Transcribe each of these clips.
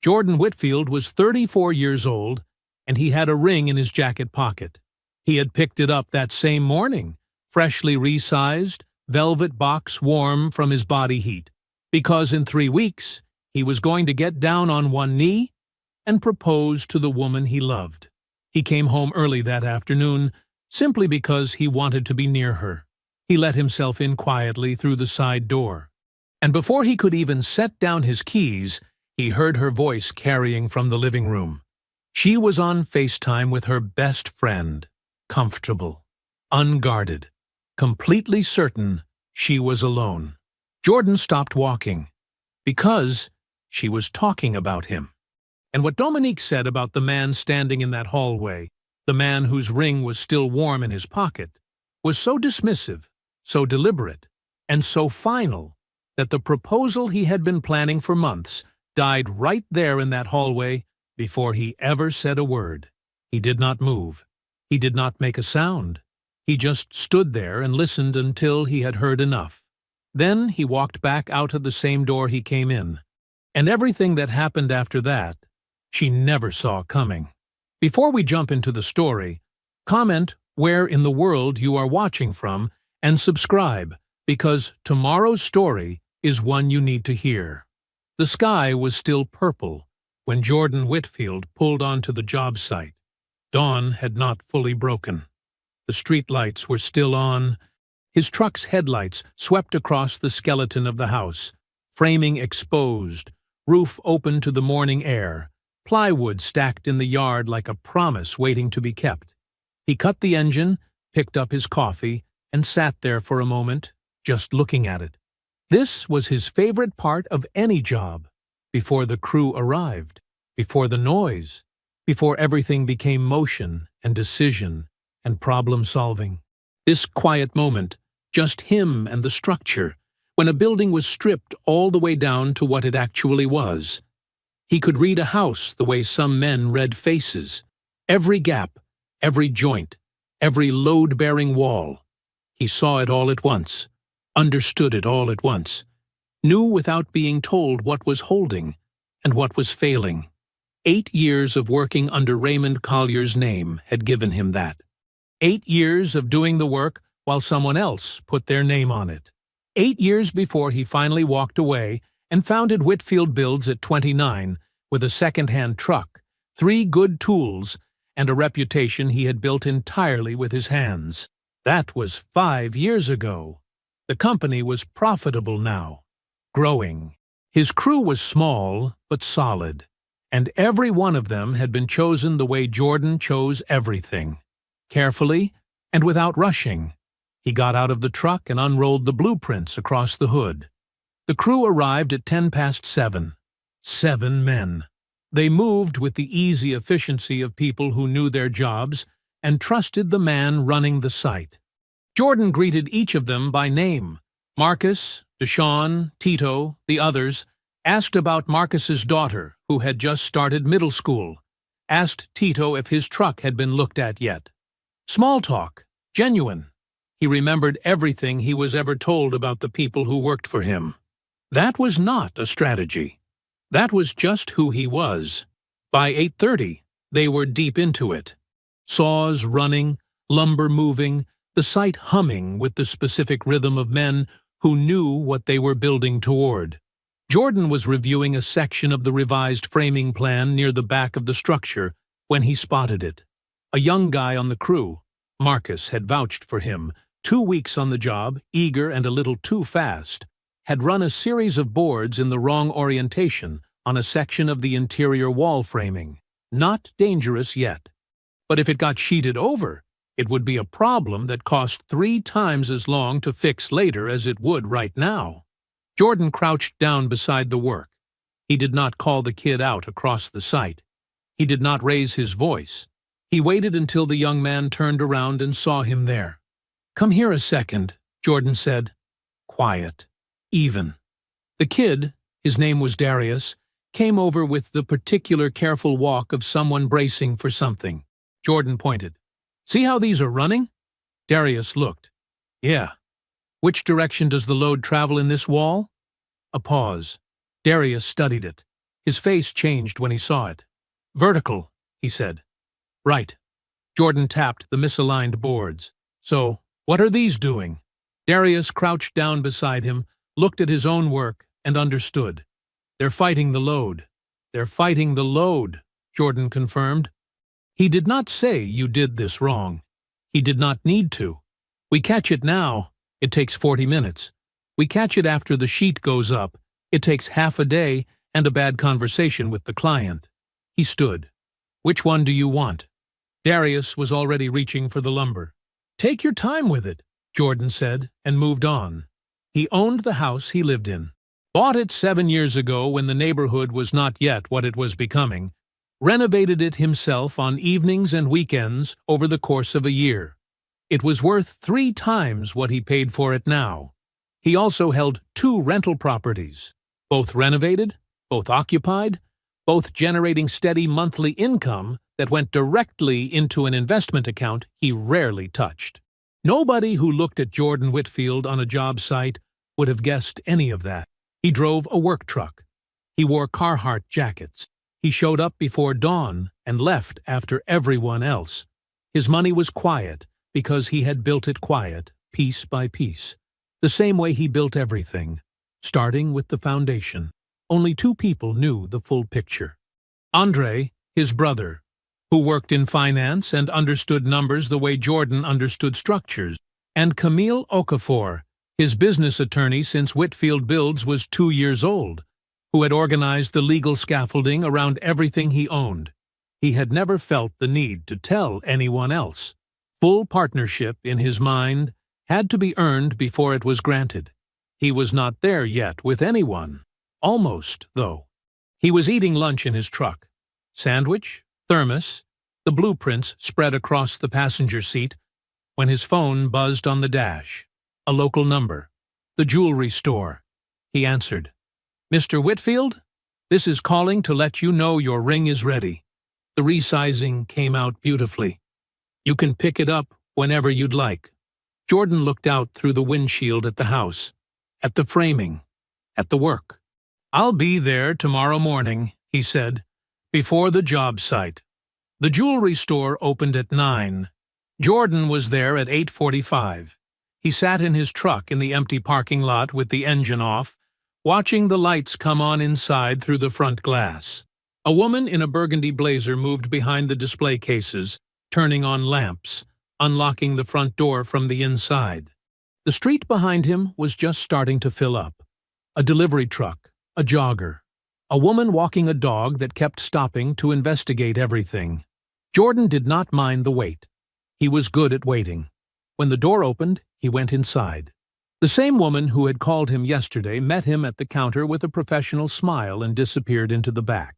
Jordan Whitfield was 34 years old, and he had a ring in his jacket pocket. He had picked it up that same morning, freshly resized, velvet box warm from his body heat, because in 3 weeks he was going to get down on one knee and propose to the woman he loved. He came home early that afternoon simply because he wanted to be near her. He let himself in quietly through the side door. And before he could even set down his keys, he heard her voice carrying from the living room. She was on FaceTime with her best friend, comfortable, unguarded, completely certain she was alone. Jordan stopped walking because she was talking about him. And what Dominique said about the man standing in that hallway, the man whose ring was still warm in his pocket, was so dismissive, so deliberate, and so final that the proposal he had been planning for months died right there in that hallway before he ever said a word. He did not move. He did not make a sound. He just stood there and listened until he had heard enough. Then he walked back out of the same door he came in. And everything that happened after that, she never saw coming. Before we jump into the story, comment where in the world you are watching from and subscribe, because tomorrow's story is one you need to hear. The sky was still purple when Jordan Whitfield pulled onto the job site. Dawn had not fully broken. The street lights were still on. His truck's headlights swept across the skeleton of the house, framing exposed, roof open to the morning air, plywood stacked in the yard like a promise waiting to be kept. He cut the engine, picked up his coffee, and sat there for a moment, just looking at it. This was his favorite part of any job, before the crew arrived, before the noise, before everything became motion and decision and problem-solving. This quiet moment, just him and the structure, when a building was stripped all the way down to what it actually was. He could read a house the way some men read faces. Every gap, every joint, every load-bearing wall. He saw it all at once, understood it all at once, knew without being told what was holding and what was failing. 8 years of working under Raymond Collier's name had given him that. 8 years of doing the work while someone else put their name on it. 8 years before he finally walked away and founded Whitfield Builds at 29 with a second-hand truck, 3 good tools, and a reputation he had built entirely with his hands. That was 5 years ago. The company was profitable now, growing. His crew was small but solid, and every one of them had been chosen the way Jordan chose everything, carefully and without rushing. He got out of the truck and unrolled the blueprints across the hood. The crew arrived at 7:10. 7 men. They moved with the easy efficiency of people who knew their jobs and trusted the man running the site. Jordan greeted each of them by name. Marcus, Deshawn, Tito, the others, asked about Marcus's daughter, who had just started middle school, asked Tito if his truck had been looked at yet. Small talk, genuine. He remembered everything he was ever told about the people who worked for him. That was not a strategy. That was just who he was. By 8:30, they were deep into it. Saws running, lumber moving, the site humming with the specific rhythm of men who knew what they were building toward. Jordan was reviewing a section of the revised framing plan near the back of the structure when he spotted it. A young guy on the crew, Marcus had vouched for him, 2 weeks on the job, eager and a little too fast, had run a series of boards in the wrong orientation on a section of the interior wall framing. Not dangerous yet. But if it got sheeted over, it would be a problem that cost 3 times as long to fix later as it would right now. Jordan crouched down beside the work. He did not call the kid out across the site. He did not raise his voice. He waited until the young man turned around and saw him there. "Come here a second," Jordan said. Quiet. Even. The kid, his name was Darius, came over with the particular careful walk of someone bracing for something. Jordan pointed. "See how these are running?" Darius looked. "Yeah. Which direction does the load travel in this wall?" A pause. Darius studied it. His face changed when he saw it. "Vertical," he said. "Right." Jordan tapped the misaligned boards. "So, what are these doing?" Darius crouched down beside him, looked at his own work, and understood. "They're fighting the load." "They're fighting the load," Jordan confirmed. "He did not say you did this wrong. He did not need to. We catch it now, it takes 40 minutes. We catch it after the sheet goes up, it takes half a day and a bad conversation with the client." He stood. "Which one do you want?" Darius was already reaching for the lumber. "Take your time with it," Jordan said, and moved on. He owned the house he lived in. Bought it 7 years ago when the neighborhood was not yet what it was becoming. Renovated it himself on evenings and weekends over the course of a year. It was worth 3 times what he paid for it now. He also held 2 rental properties, both renovated, both occupied, both generating steady monthly income that went directly into an investment account he rarely touched. Nobody who looked at Jordan Whitfield on a job site would have guessed any of that. He drove a work truck. He wore Carhartt jackets. He showed up before dawn and left after everyone else. His money was quiet because he had built it quiet, piece by piece. The same way he built everything, starting with the foundation. Only 2 people knew the full picture. Andre, his brother, who worked in finance and understood numbers the way Jordan understood structures, and Camille Okafor, his business attorney since Whitfield Builds was 2 years old, who had organized the legal scaffolding around everything he owned. He had never felt the need to tell anyone else. Full partnership, in his mind, had to be earned before it was granted. He was not there yet with anyone. Almost, though. He was eating lunch in his truck. Sandwich, thermos, the blueprints spread across the passenger seat, when his phone buzzed on the dash. A local number. The jewelry store. He answered. "Mr. Whitfield? This is calling to let you know your ring is ready. The resizing came out beautifully. You can pick it up whenever you'd like." Jordan looked out through the windshield at the house, at the framing, at the work. "I'll be there tomorrow morning," he said, "before the job site." The jewelry store opened at 9. Jordan was there at 8:45. He sat in his truck in the empty parking lot with the engine off, watching the lights come on inside through the front glass. A woman in a burgundy blazer moved behind the display cases, turning on lamps, unlocking the front door from the inside. The street behind him was just starting to fill up. A delivery truck, a jogger, a woman walking a dog that kept stopping to investigate everything. Jordan did not mind the wait. He was good at waiting. When the door opened, he went inside. The same woman who had called him yesterday met him at the counter with a professional smile and disappeared into the back.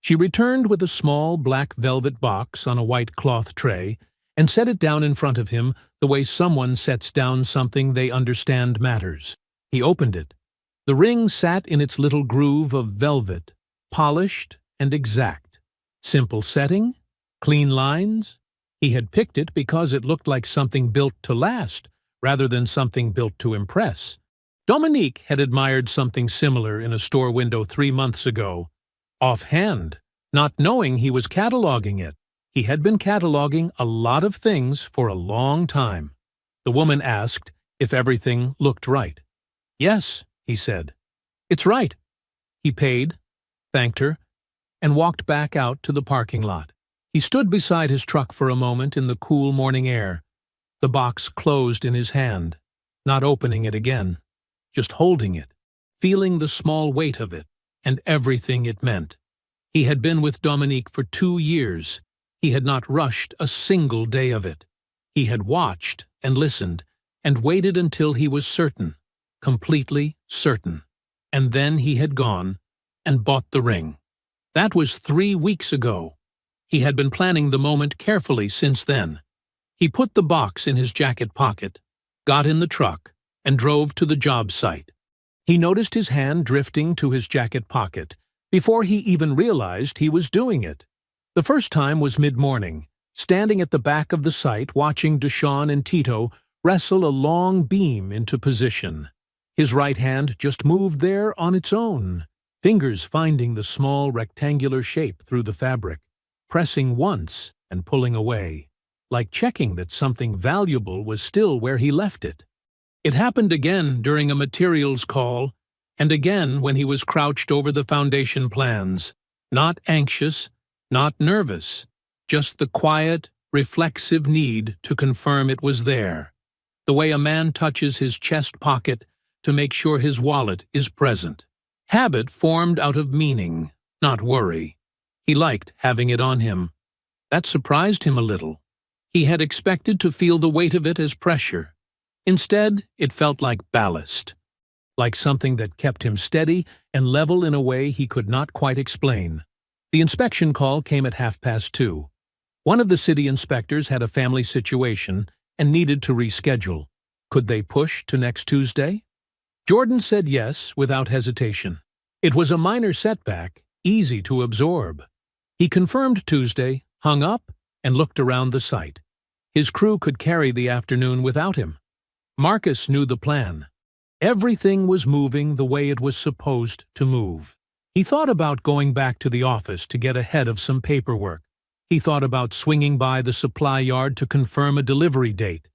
She returned with a small black velvet box on a white cloth tray and set it down in front of him the way someone sets down something they understand matters. He opened it. The ring sat in its little groove of velvet, polished and exact. Simple setting, clean lines. He had picked it because it looked like something built to last, rather than something built to impress. Dominique had admired something similar in a store window 3 months ago. Offhand, not knowing he was cataloging it. He had been cataloging a lot of things for a long time. The woman asked if everything looked right. "Yes," he said. "It's right." He paid, thanked her, and walked back out to the parking lot. He stood beside his truck for a moment in the cool morning air, the box closed in his hand, not opening it again, just holding it, feeling the small weight of it and everything it meant. He had been with Dominique for 2 years. He had not rushed a single day of it. He had watched and listened and waited until he was certain, completely certain. And then he had gone and bought the ring. That was 3 weeks ago. He had been planning the moment carefully since then. He put the box in his jacket pocket, got in the truck, and drove to the job site. He noticed his hand drifting to his jacket pocket before he even realized he was doing it. The first time was mid-morning, standing at the back of the site watching Deshawn and Tito wrestle a long beam into position. His right hand just moved there on its own, fingers finding the small rectangular shape through the fabric, pressing once and pulling away, like checking that something valuable was still where he left it. It happened again during a materials call, and again when he was crouched over the foundation plans, not anxious, not nervous, just the quiet, reflexive need to confirm it was there, the way a man touches his chest pocket to make sure his wallet is present. Habit formed out of meaning, not worry. He liked having it on him. That surprised him a little. He had expected to feel the weight of it as pressure. Instead, it felt like ballast, like something that kept him steady and level in a way he could not quite explain. The inspection call came at 2:30. One of the city inspectors had a family situation and needed to reschedule. Could they push to next Tuesday? Jordan said yes without hesitation. It was a minor setback, easy to absorb. He confirmed Tuesday, hung up, and looked around the site. His crew could carry the afternoon without him. Marcus knew the plan. Everything was moving the way it was supposed to move. He thought about going back to the office to get ahead of some paperwork. He thought about swinging by the supply yard to confirm a delivery date.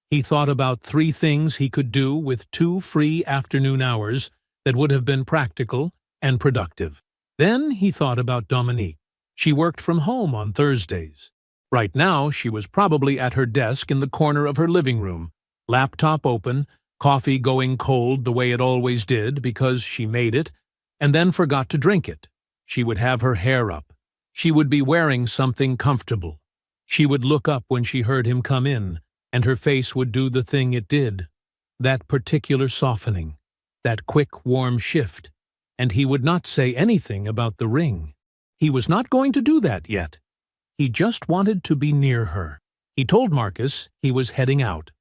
He thought about 3 things he could do with 2 free afternoon hours that would have been practical and productive. Then he thought about Dominique. She worked from home on Thursdays. Right now, she was probably at her desk in the corner of her living room, laptop open, coffee going cold the way it always did because she made it, and then forgot to drink it. She would have her hair up. She would be wearing something comfortable. She would look up when she heard him come in, and her face would do the thing it did, that particular softening, that quick, warm shift, and he would not say anything about the ring. He was not going to do that yet. He just wanted to be near her. He told Marcus he was heading out.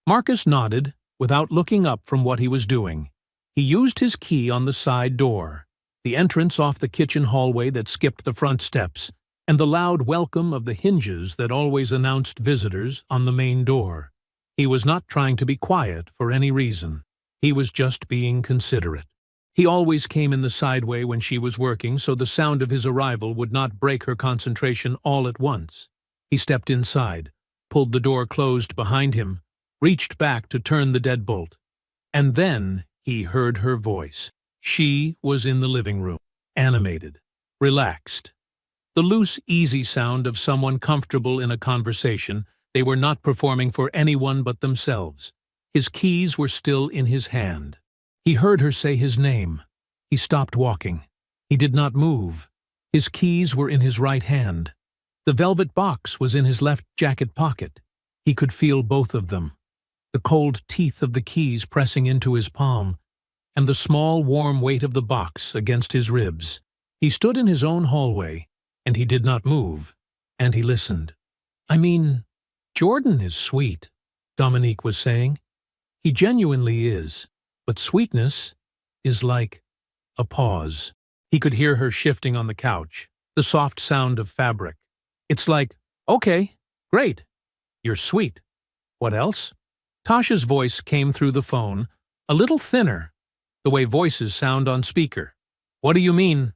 Marcus nodded, without looking up from what he was doing. He used his key on the side door, the entrance off the kitchen hallway that skipped the front steps, and the loud welcome of the hinges that always announced visitors on the main door. He was not trying to be quiet for any reason. He was just being considerate. He always came in the sideway when she was working so the sound of his arrival would not break her concentration all at once. He stepped inside, pulled the door closed behind him, reached back to turn the deadbolt. And then he heard her voice. She was in the living room, animated, relaxed. The loose, easy sound of someone comfortable in a conversation they were not performing for anyone but themselves. His keys were still in his hand. He heard her say his name. He stopped walking. He did not move. His keys were in his right hand. The velvet box was in his left jacket pocket. He could feel both of them, the cold teeth of the keys pressing into his palm, and the small, warm weight of the box against his ribs. He stood in his own hallway, and he did not move, and he listened. "I mean, Jordan is sweet," Dominique was saying. "He genuinely is, but sweetness is like a pause." He could hear her shifting on the couch, the soft sound of fabric. "It's like, okay, great, you're sweet. What else?" Tasha's voice came through the phone, a little thinner, the way voices sound on speaker. "What do you mean,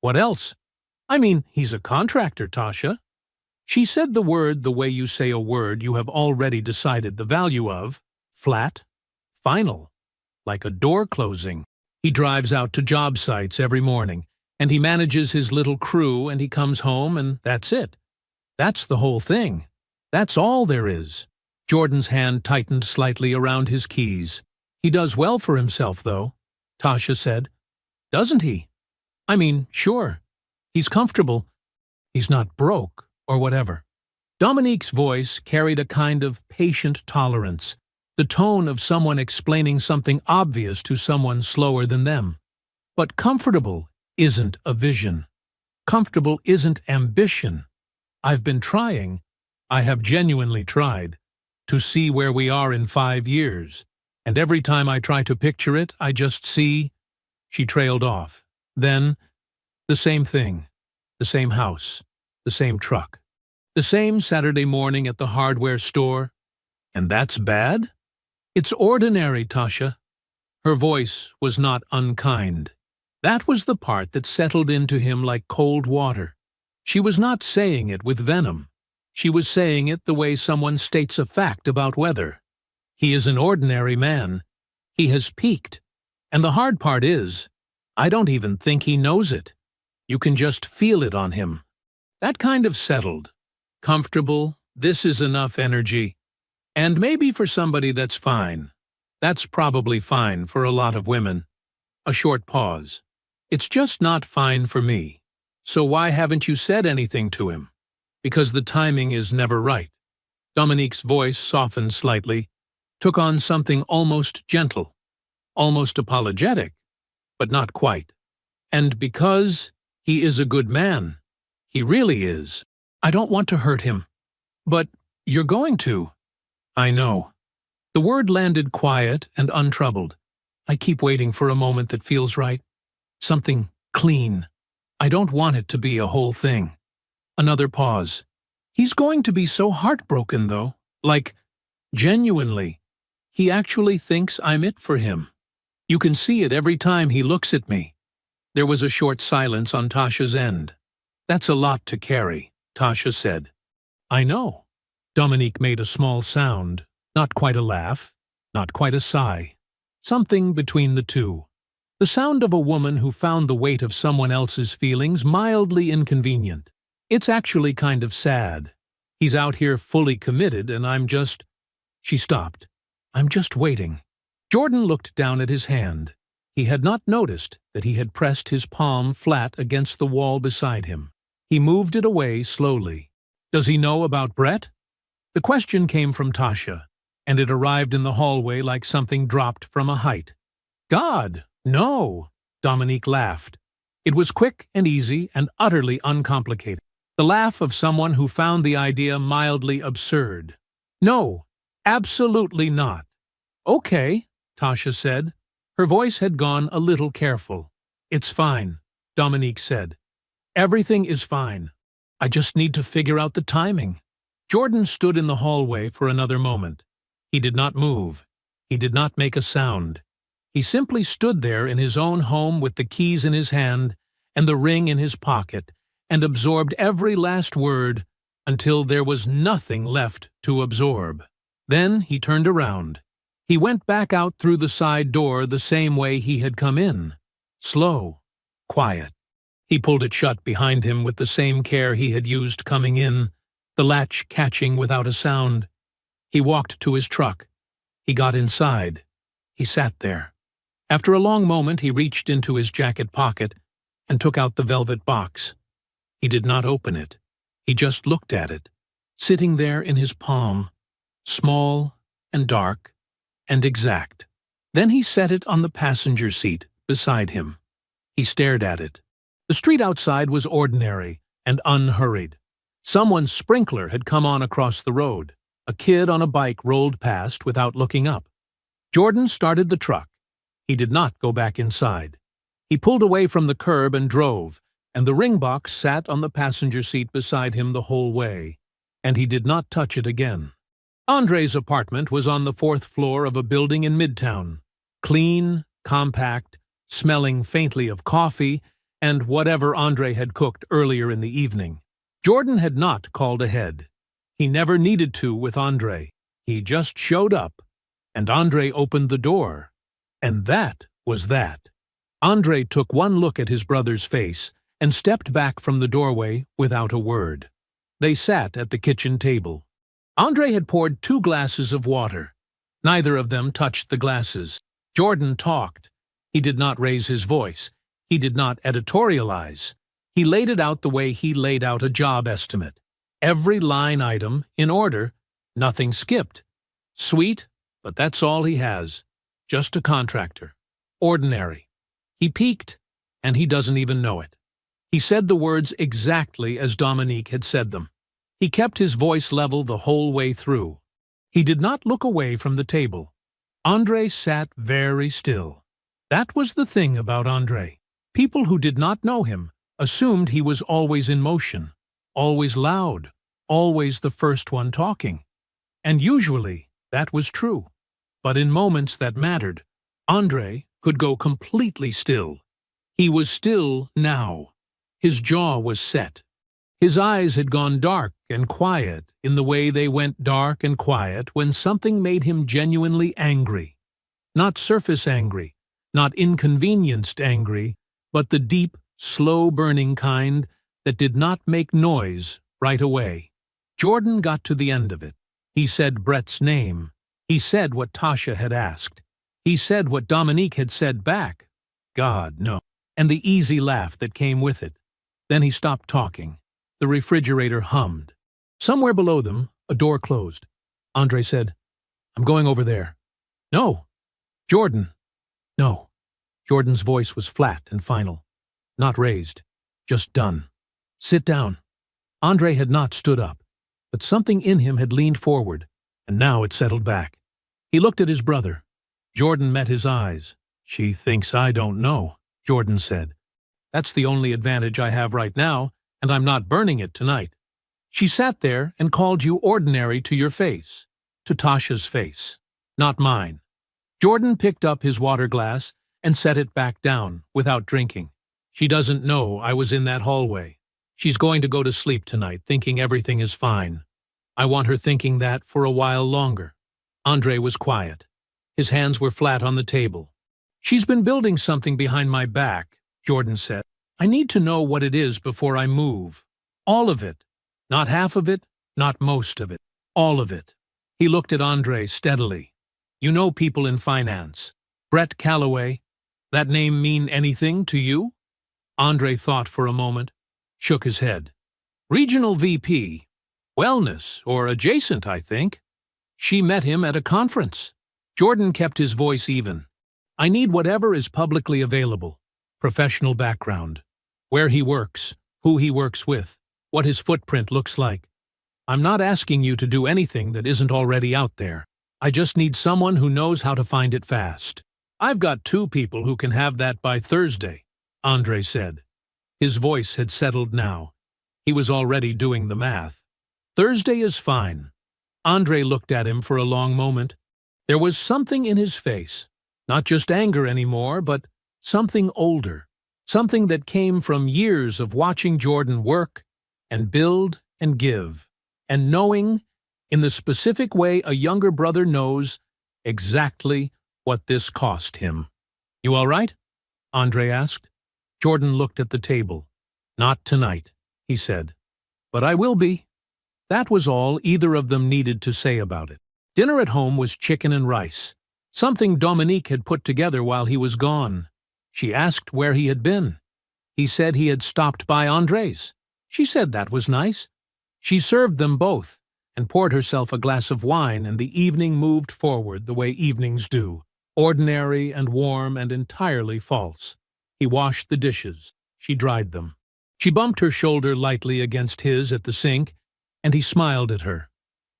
what else?" "I mean, he's a contractor, Tasha." She said the word the way you say a word you have already decided the value of, flat, final, like a door closing. He drives out to job sites every morning, and he manages his little crew, and he comes home, and that's it. That's the whole thing. That's all there is. Jordan's hand tightened slightly around his keys. "He does well for himself, though," Tasha said. "Doesn't he? I mean, sure. He's comfortable. He's not broke, or whatever." Dominique's voice carried a kind of patient tolerance, the tone of someone explaining something obvious to someone slower than them. But comfortable isn't a vision. Comfortable isn't ambition. I've been trying, I have genuinely tried, to see where we are in 5 years, and every time I try to picture it, I just see— She trailed off. Then, the same thing, the same house, the same truck, the same Saturday morning at the hardware store. And that's bad? It's ordinary, Tasha. Her voice was not unkind. That was the part that settled into him like cold water. She was not saying it with venom. She was saying it the way someone states a fact about weather. He is an ordinary man. He has peaked. And the hard part is, I don't even think he knows it. You can just feel it on him. That kind of settled. Comfortable, this is enough energy. And maybe for somebody that's fine. That's probably fine for a lot of women. A short pause. It's just not fine for me. So why haven't you said anything to him? Because the timing is never right. Dominique's voice softened slightly, took on something almost gentle, almost apologetic, but not quite. And because he is a good man, he really is. I don't want to hurt him. But you're going to. I know. The word landed quiet and untroubled. I keep waiting for a moment that feels right. Something clean. I don't want it to be a whole thing. Another pause. He's going to be so heartbroken, though. Like, genuinely. He actually thinks I'm it for him. You can see it every time he looks at me. There was a short silence on Tasha's end. That's a lot to carry, Tasha said. I know. Dominique made a small sound, not quite a laugh, not quite a sigh. Something between the two. The sound of a woman who found the weight of someone else's feelings mildly inconvenient. It's actually kind of sad. He's out here fully committed and I'm just… She stopped. I'm just waiting. Jordan looked down at his hand. He had not noticed that he had pressed his palm flat against the wall beside him. He moved it away slowly. Does he know about Brett? The question came from Tasha, and it arrived in the hallway like something dropped from a height. God, no! Dominique laughed. It was quick and easy and utterly uncomplicated. The laugh of someone who found the idea mildly absurd. No, absolutely not. Okay, Tasha said. Her voice had gone a little careful. It's fine, Dominique said. Everything is fine. I just need to figure out the timing. Jordan stood in the hallway for another moment. He did not move. He did not make a sound. He simply stood there in his own home with the keys in his hand and the ring in his pocket and absorbed every last word until there was nothing left to absorb. Then he turned around. He went back out through the side door the same way he had come in. Slow, quiet. He pulled it shut behind him with the same care he had used coming in, the latch catching without a sound. He walked to his truck. He got inside. He sat there. After a long moment, he reached into his jacket pocket and took out the velvet box. He did not open it. He just looked at it, sitting there in his palm, small and dark and exact. Then he set it on the passenger seat beside him. He stared at it. The street outside was ordinary and unhurried. Someone's sprinkler had come on across the road. A kid on a bike rolled past without looking up. Jordan started the truck. He did not go back inside. He pulled away from the curb and drove, and the ring box sat on the passenger seat beside him the whole way, and he did not touch it again. Andre's apartment was on the 4th floor of a building in Midtown. Clean, compact, smelling faintly of coffee and whatever Andre had cooked earlier in the evening. Jordan had not called ahead. He never needed to with Andre. He just showed up, and Andre opened the door. And that was that. Andre took one look at his brother's face and stepped back from the doorway without a word. They sat at the kitchen table. Andre had poured 2 glasses of water. Neither of them touched the glasses. Jordan talked. He did not raise his voice. He did not editorialize. He laid it out the way he laid out a job estimate. Every line item in order, nothing skipped. Sweet, but that's all he has. Just a contractor. Ordinary. He peaked, and he doesn't even know it. He said the words exactly as Dominique had said them. He kept his voice level the whole way through. He did not look away from the table. Andre sat very still. That was the thing about Andre. People who did not know him assumed he was always in motion, always loud, always the first one talking. And usually that was true. But in moments that mattered, Andre could go completely still. He was still now. His jaw was set. His eyes had gone dark and quiet in the way they went dark and quiet when something made him genuinely angry. Not surface angry, not inconvenienced angry, but the deep, slow-burning kind that did not make noise right away. Jordan got to the end of it. He said Brett's name. He said what Tasha had asked. He said what Dominique had said back. God, no. And the easy laugh that came with it. Then he stopped talking. The refrigerator hummed. Somewhere below them, a door closed. Andre said, "I'm going over there." "No." "Jordan." "No." Jordan's voice was flat and final. Not raised. Just done. "Sit down." Andre had not stood up, but something in him had leaned forward, and now it settled back. He looked at his brother. Jordan met his eyes. "She thinks I don't know," Jordan said. "That's the only advantage I have right now, and I'm not burning it tonight. She sat there and called you ordinary to your face, to Tasha's face, not mine." Jordan picked up his water glass and set it back down without drinking. "She doesn't know I was in that hallway. She's going to go to sleep tonight thinking everything is fine. I want her thinking that for a while longer." Andre was quiet. His hands were flat on the table. "She's been building something behind my back," Jordan said. "I need to know what it is before I move. All of it. Not half of it, not most of it. All of it." He looked at Andre steadily. "You know people in finance. Brett Calloway. That name mean anything to you?" Andre thought for a moment, shook his head. "Regional VP. Wellness, or adjacent, I think. She met him at a conference." Jordan kept his voice even. "I need whatever is publicly available. Professional background. Where he works, who he works with, what his footprint looks like. I'm not asking you to do anything that isn't already out there. I just need someone who knows how to find it fast." "I've got 2 people who can have that by Thursday," Andre said. His voice had settled now. He was already doing the math. "Thursday is fine." Andre looked at him for a long moment. There was something in his face, not just anger anymore, but something older, something that came from years of watching Jordan work and build and give, and knowing, in the specific way a younger brother knows, exactly what this cost him. "You all right?" Andre asked. Jordan looked at the table. "Not tonight," he said. "But I will be." That was all either of them needed to say about it. Dinner at home was chicken and rice, something Dominique had put together while he was gone. She asked where he had been. He said he had stopped by Andre's. She said that was nice. She served them both and poured herself a glass of wine, and the evening moved forward the way evenings do, ordinary and warm and entirely false. He washed the dishes. She dried them. She bumped her shoulder lightly against his at the sink, and he smiled at her.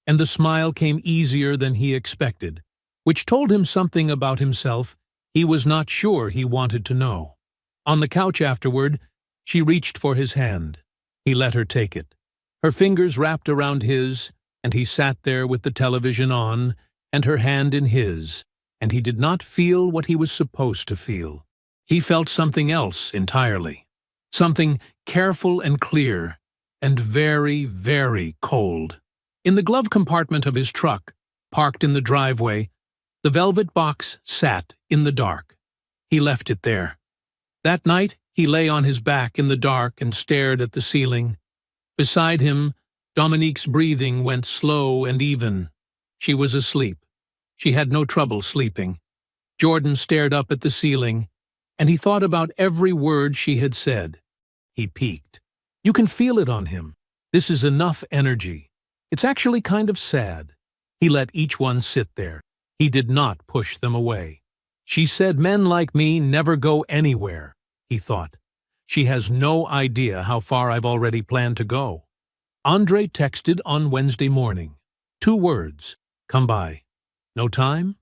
And the smile came easier than he expected, which told him something about himself he was not sure he wanted to know. On the couch afterward, she reached for his hand. He let her take it. Her fingers wrapped around his, and he sat there with the television on, and her hand in his, and he did not feel what he was supposed to feel. He felt something else entirely. Something careful and clear, and very, very cold. In the glove compartment of his truck, parked in the driveway, the velvet box sat in the dark. He left it there. That night, he lay on his back in the dark and stared at the ceiling. Beside him, Dominique's breathing went slow and even. She was asleep. She had no trouble sleeping. Jordan stared up at the ceiling, and he thought about every word she had said. He peaked. You can feel it on him. This is enough energy. It's actually kind of sad. He let each one sit there. He did not push them away. She said men like me never go anywhere, he thought. She has no idea how far I've already planned to go. Andre texted on Wednesday morning. 2 words. Come by. No time?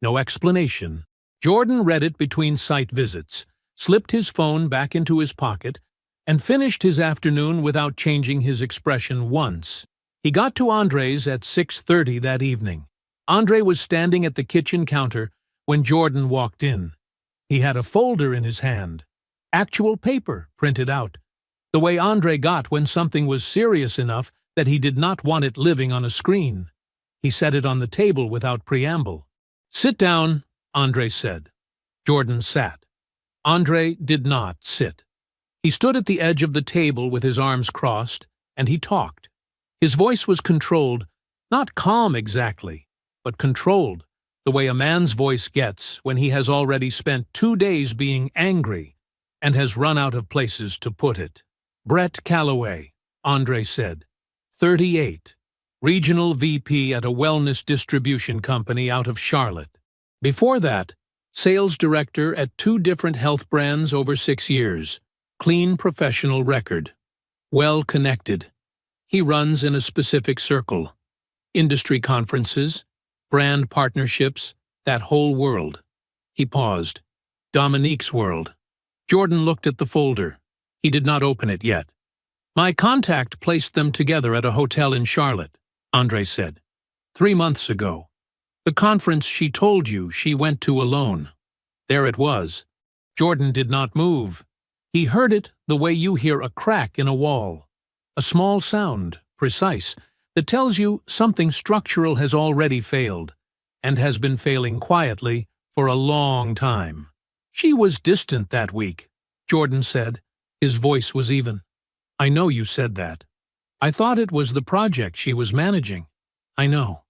No explanation. Jordan read it between site visits, slipped his phone back into his pocket, and finished his afternoon without changing his expression once. He got to Andre's at 6:30 that evening. Andre was standing at the kitchen counter when Jordan walked in. He had a folder in his hand. Actual paper printed out. The way Andre got when something was serious enough that he did not want it living on a screen. He set it on the table without preamble. "Sit down," Andre said. Jordan sat. Andre did not sit. He stood at the edge of the table with his arms crossed, and he talked. His voice was controlled, not calm exactly, but controlled, the way a man's voice gets when he has already spent 2 days being angry and has run out of places to put it. "Brett Calloway," Andre said, 38, regional VP at a wellness distribution company out of Charlotte. Before that, sales director at 2 different health brands over 6 years. Clean professional record. Well connected. He runs in a specific circle. Industry conferences, brand partnerships, that whole world. He paused. Dominique's world. Jordan looked at the folder. He did not open it yet. "My contact placed them together at a hotel in Charlotte," Andre said. 3 months ago. The conference she told you she went to alone. There it was. Jordan did not move. He heard it the way you hear a crack in a wall. A small sound, precise, that tells you something structural has already failed, and has been failing quietly for a long time. "She was distant that week," Jordan said. His voice was even. "I know you said that. I thought it was the project she was managing." "I know."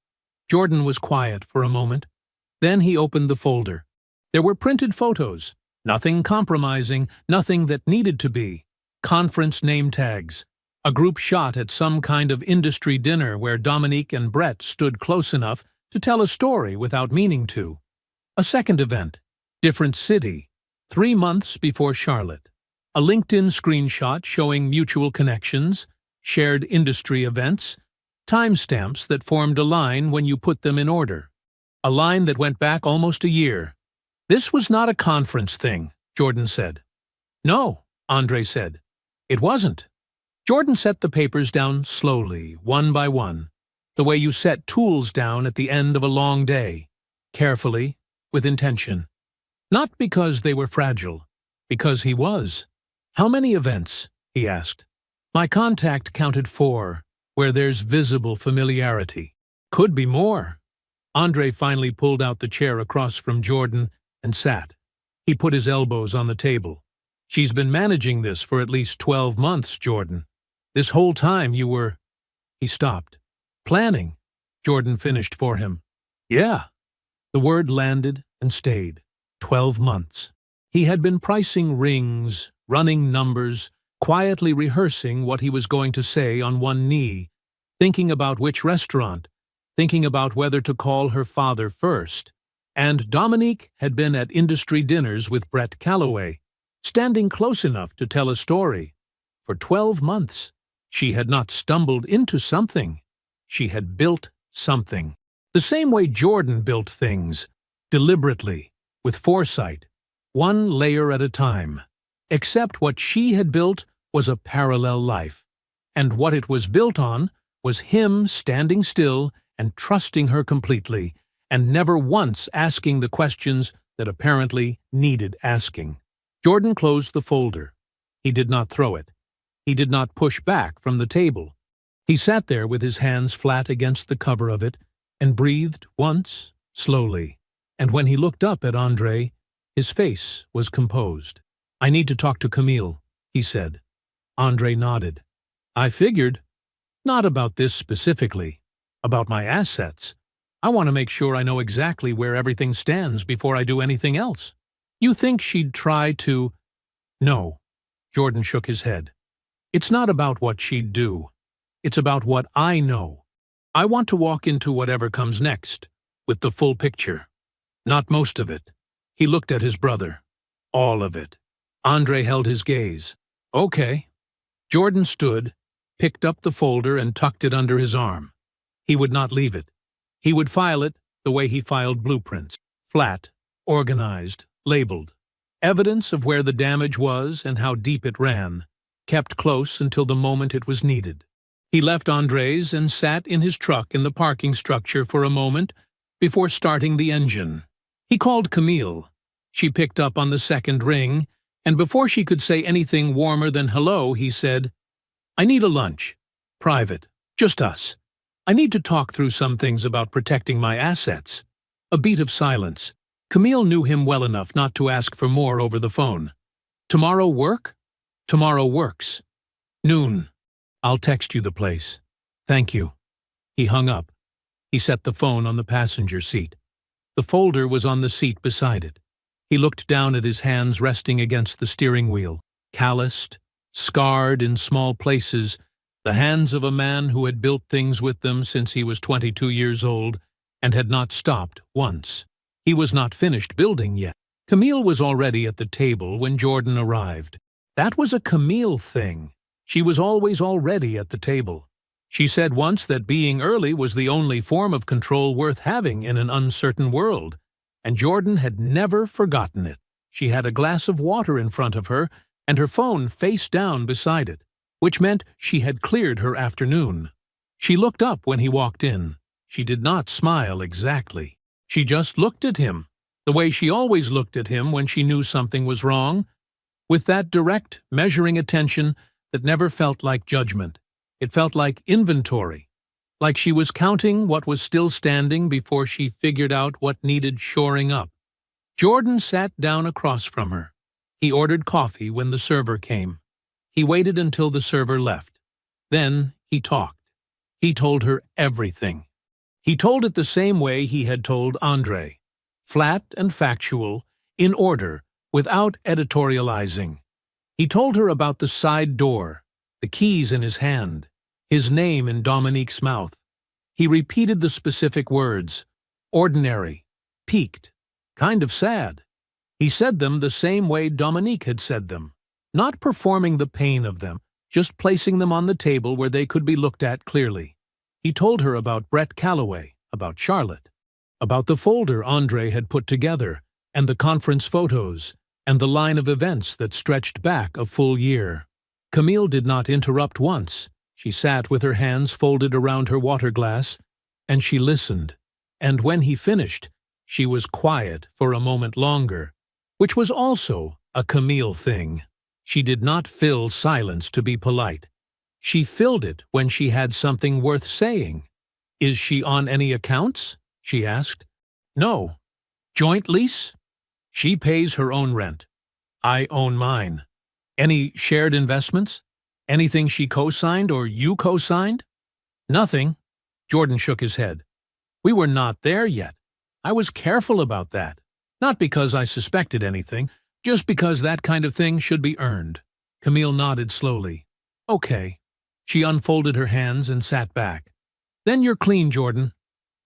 Jordan was quiet for a moment. Then he opened the folder. There were printed photos. Nothing compromising, nothing that needed to be. Conference name tags. A group shot at some kind of industry dinner where Dominique and Brett stood close enough to tell a story without meaning to. A second event. Different city. 3 months before Charlotte. A LinkedIn screenshot showing mutual connections, shared industry events, timestamps that formed a line when you put them in order. A line that went back almost a year. "This was not a conference thing," Jordan said. "No," Andre said. "It wasn't." Jordan set the papers down slowly, one by one, the way you set tools down at the end of a long day, carefully, with intention. Not because they were fragile, because he was. "How many events?" he asked. "My contact counted 4, where there's visible familiarity. Could be more." Andre finally pulled out the chair across from Jordan and sat. He put his elbows on the table. "She's been managing this for at least 12 months, Jordan. This whole time you were—" He stopped. "Planning," Jordan finished for him. "Yeah." The word landed and stayed. 12 months. He had been pricing rings, running numbers, quietly rehearsing what he was going to say on one knee, thinking about which restaurant, thinking about whether to call her father first. And Dominique had been at industry dinners with Brett Calloway, standing close enough to tell a story. For 12 months, she had not stumbled into something. She had built something. The same way Jordan built things, deliberately, with foresight, one layer at a time. Except what she had built was a parallel life, and what it was built on was him standing still and trusting her completely, and never once asking the questions that apparently needed asking. Jordan closed the folder. He did not throw it. He did not push back from the table. He sat there with his hands flat against the cover of it and breathed once, slowly. And when he looked up at Andre, his face was composed. "I need to talk to Camille," he said. Andre nodded. "I figured. Not about this specifically. About my assets. I want to make sure I know exactly where everything stands before I do anything else." "You think she'd try to—" "No." Jordan shook his head. "It's not about what she'd do. It's about what I know. I want to walk into whatever comes next, with the full picture. Not most of it." He looked at his brother. "All of it." Andre held his gaze. "Okay." Jordan stood, picked up the folder and tucked it under his arm. He would not leave it. He would file it the way he filed blueprints. Flat, organized, labeled. Evidence of where the damage was and how deep it ran, kept close until the moment it was needed. He left Andre's and sat in his truck in the parking structure for a moment before starting the engine. He called Camille. She picked up on the second ring, And before she could say anything warmer than hello, he said, "I need a lunch. Private. Just us. I need to talk through some things about protecting my assets." A beat of silence. Camille knew him well enough not to ask for more over the phone. "Tomorrow work?" "Tomorrow works. Noon. I'll text you the place. Thank you." He hung up. He set the phone on the passenger seat. The folder was on the seat beside it. He looked down at his hands resting against the steering wheel, calloused, scarred in small places, the hands of a man who had built things with them since he was 22 years old and had not stopped once. He was not finished building yet. Camille was already at the table when Jordan arrived. That was a Camille thing. She was always already at the table. She said once that being early was the only form of control worth having in an uncertain world, and Jordan had never forgotten it. She had a glass of water in front of her and her phone face down beside it, which meant she had cleared her afternoon. She looked up when he walked in. She did not smile exactly. She just looked at him, the way she always looked at him when she knew something was wrong, with that direct, measuring attention that never felt like judgment. It felt like inventory, like she was counting what was still standing before she figured out what needed shoring up. Jordan sat down across from her. He ordered coffee when the server came. He waited until the server left. Then he talked. He told her everything. He told it the same way he had told Andre, flat and factual, in order, without editorializing. He told her about the side door, the keys in his hand, his name in Dominique's mouth. He repeated the specific words, ordinary, peaked, kind of sad. He said them the same way Dominique had said them, not performing the pain of them, just placing them on the table where they could be looked at clearly. He told her about Brett Calloway, about Charlotte, about the folder Andre had put together, and the conference photos, and the line of events that stretched back a full year. Camille did not interrupt once. She sat with her hands folded around her water glass, and she listened. And when he finished, she was quiet for a moment longer, which was also a Camille thing. She did not fill silence to be polite. She filled it when she had something worth saying. "Is she on any accounts?" she asked. "No." "Joint lease?" "She pays her own rent. I own mine." "Any shared investments? Anything she co-signed or you co-signed?" "Nothing." Jordan shook his head. "We were not there yet. I was careful about that. Not because I suspected anything, just because that kind of thing should be earned." Camille nodded slowly. "Okay." She unfolded her hands and sat back. "Then you're clean, Jordan.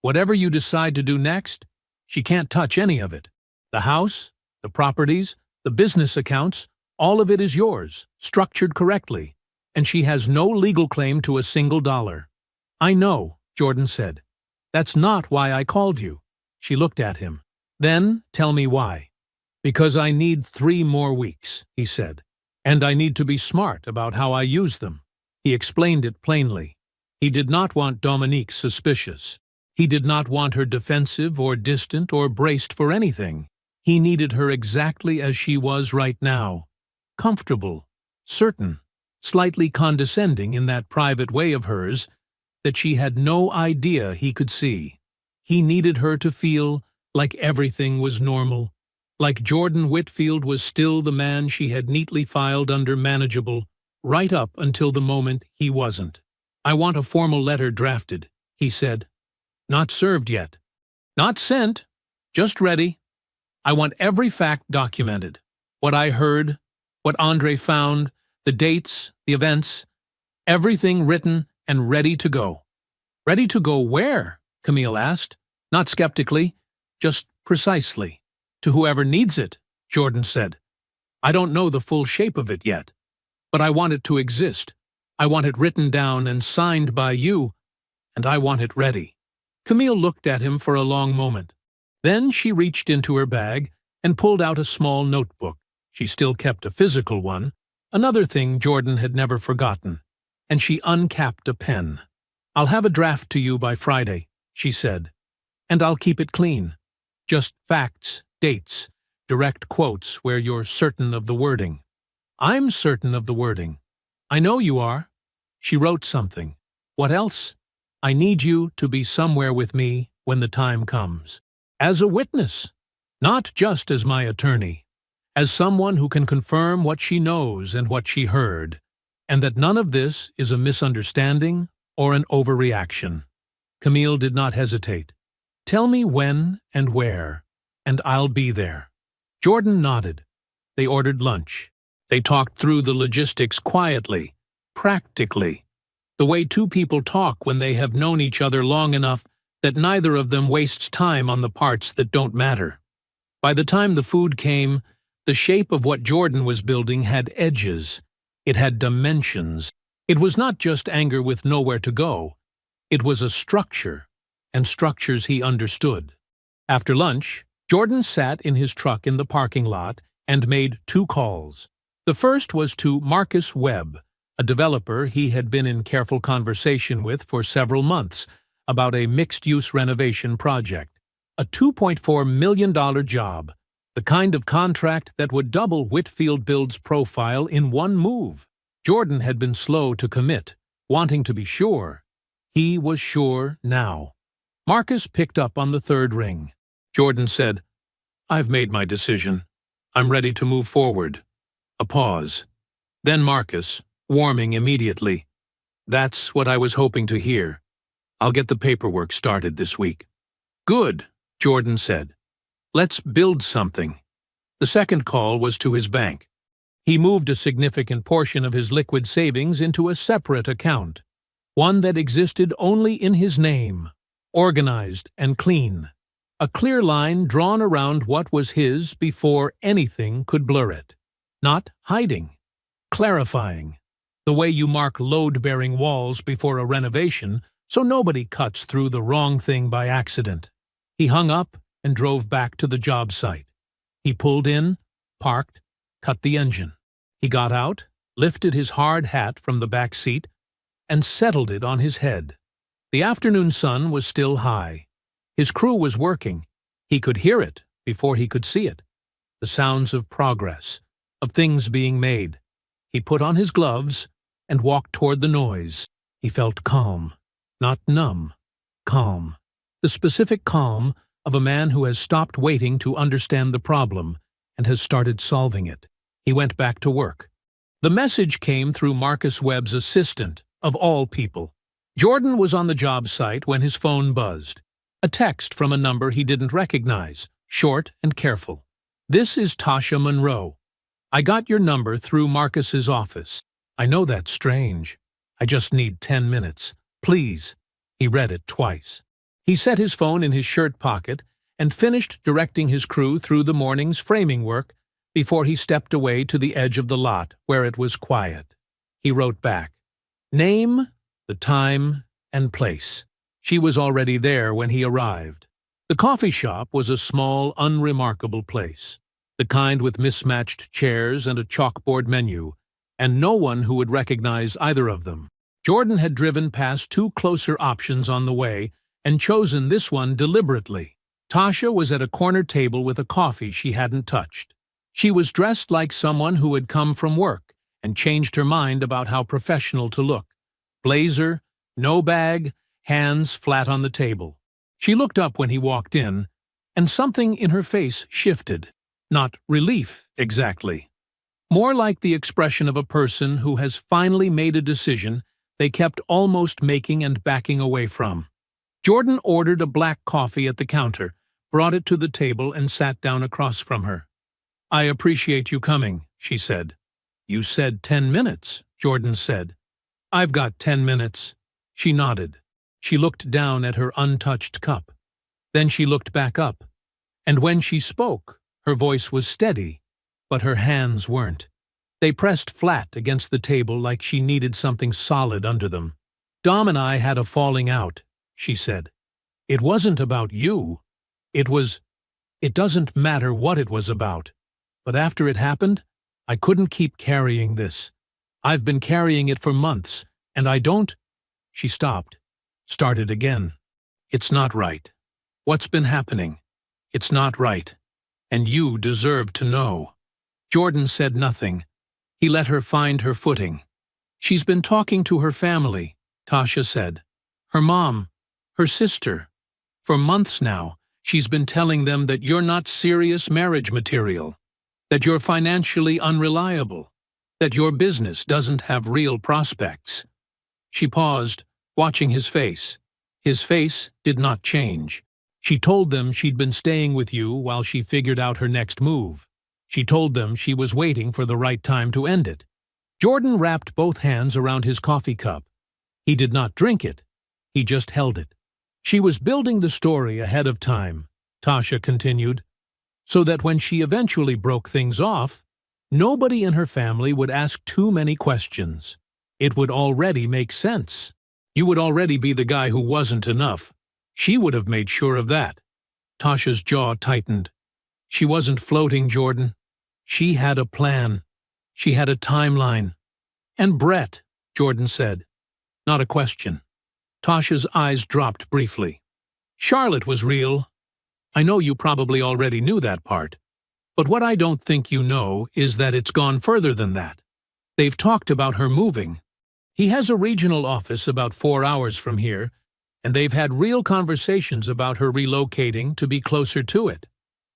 Whatever you decide to do next, she can't touch any of it. The house, the properties, the business accounts, all of it is yours, structured correctly, and she has no legal claim to a single dollar." "I know," Jordan said. "That's not why I called you." She looked at him. "Then tell me why." "Because I need 3 more weeks," he said, "and I need to be smart about how I use them." He explained it plainly. He did not want Dominique suspicious. He did not want her defensive or distant or braced for anything. He needed her exactly as she was right now, comfortable, certain, slightly condescending in that private way of hers that she had no idea he could see. He needed her to feel like everything was normal, like Jordan Whitfield was still the man she had neatly filed under manageable, right up until the moment he wasn't. "I want a formal letter drafted," he said. "Not served yet. Not sent. Just ready. I want every fact documented. What I heard, what Andre found, the dates, the events, everything written and ready to go." "Ready to go where?" Camille asked, not skeptically, just precisely. "To whoever needs it," Jordan said. "I don't know the full shape of it yet. But I want it to exist. I want it written down and signed by you, and I want it ready." Camille looked at him for a long moment. Then she reached into her bag and pulled out a small notebook. She still kept a physical one, another thing Jordan had never forgotten, and she uncapped a pen. "I'll have a draft to you by Friday," she said, "and I'll keep it clean. Just facts, dates, direct quotes where you're certain of the wording." I'm certain of the wording. I know you are. She wrote something. What else? I need you to be somewhere with me when the time comes. As a witness, not just as my attorney. As someone who can confirm what she knows and what she heard, and that none of this is a misunderstanding or an overreaction. Camille did not hesitate. Tell me when and where, and I'll be there. Jordan nodded. They ordered lunch. They talked through the logistics quietly, practically, the way two people talk when they have known each other long enough that neither of them wastes time on the parts that don't matter. By the time the food came, the shape of what Jordan was building had edges. It had dimensions. It was not just anger with nowhere to go. It was a structure, and structures he understood. After lunch, Jordan sat in his truck in the parking lot and made 2 calls. The first was to Marcus Webb, a developer he had been in careful conversation with for several months about a mixed-use renovation project, a $2.4 million job, the kind of contract that would double Whitfield Build's profile in one move. Jordan had been slow to commit, wanting to be sure. He was sure now. Marcus picked up on the 3rd ring. Jordan said, I've made my decision. I'm ready to move forward. A pause. Then Marcus, warming immediately. That's what I was hoping to hear. I'll get the paperwork started this week. Good, Jordan said. Let's build something. The second call was to his bank. He moved a significant portion of his liquid savings into a separate account, one that existed only in his name, organized and clean. A clear line drawn around what was his before anything could blur it. Not hiding, clarifying. The way you mark load-bearing walls before a renovation so nobody cuts through the wrong thing by accident. He hung up and drove back to the job site. He pulled in, parked, cut the engine. He got out, lifted his hard hat from the back seat, and settled it on his head. The afternoon sun was still high. His crew was working. He could hear it before he could see it. The sounds of progress, of things being made. He put on his gloves and walked toward the noise. He felt calm, not numb, calm. The specific calm of a man who has stopped waiting to understand the problem and has started solving it. He went back to work. The message came through Marcus Webb's assistant, of all people. Jordan was on the job site when his phone buzzed. A text from a number he didn't recognize, short and careful. This is Tasha Monroe. I got your number through Marcus's office. I know that's strange. I just need 10 minutes. Please. He read it twice. He set his phone in his shirt pocket and finished directing his crew through the morning's framing work before he stepped away to the edge of the lot where it was quiet. He wrote back, name, the time, and place. She was already there when he arrived. The coffee shop was a small, unremarkable place, the kind with mismatched chairs and a chalkboard menu, and no one who would recognize either of them. Jordan had driven past 2 closer options on the way and chosen this one deliberately. Tasha was at a corner table with a coffee she hadn't touched. She was dressed like someone who had come from work and changed her mind about how professional to look. Blazer, no bag, hands flat on the table. She looked up when he walked in, and something in her face shifted. Not relief, exactly. More like the expression of a person who has finally made a decision they kept almost making and backing away from. Jordan ordered a black coffee at the counter, brought it to the table, and sat down across from her. I appreciate you coming, she said. You said 10 minutes, Jordan said. I've got 10 minutes. She nodded. She looked down at her untouched cup. Then she looked back up. And when she spoke, her voice was steady, but her hands weren't. They pressed flat against the table like she needed something solid under them. Dom and I had a falling out, she said. It wasn't about you. It doesn't matter what it was about. But after it happened, I couldn't keep carrying this. I've been carrying it for months, and I don't... She stopped, started again. It's not right. What's been happening? It's not right. And you deserve to know. Jordan said nothing. He let her find her footing. "She's been talking to her family," Tasha said. "Her mom, her sister. For months now, she's been telling them that you're not serious marriage material, that you're financially unreliable, that your business doesn't have real prospects." She paused, watching his face. His face did not change. "She told them she'd been staying with you while she figured out her next move. She told them she was waiting for the right time to end it." Jordan wrapped both hands around his coffee cup. He did not drink it. He just held it. "She was building the story ahead of time," Tasha continued, "so that when she eventually broke things off, nobody in her family would ask too many questions. It would already make sense. You would already be the guy who wasn't enough. She would have made sure of that." Tasha's jaw tightened. She wasn't floating, Jordan. She had a plan. She had a timeline. "And Brett," Jordan said. Not a question. Tasha's eyes dropped briefly. "Charlotte was real. I know you probably already knew that part. But what I don't think you know is that it's gone further than that. They've talked about her moving. He has a regional office about 4 hours from here, and they've had real conversations about her relocating to be closer to it."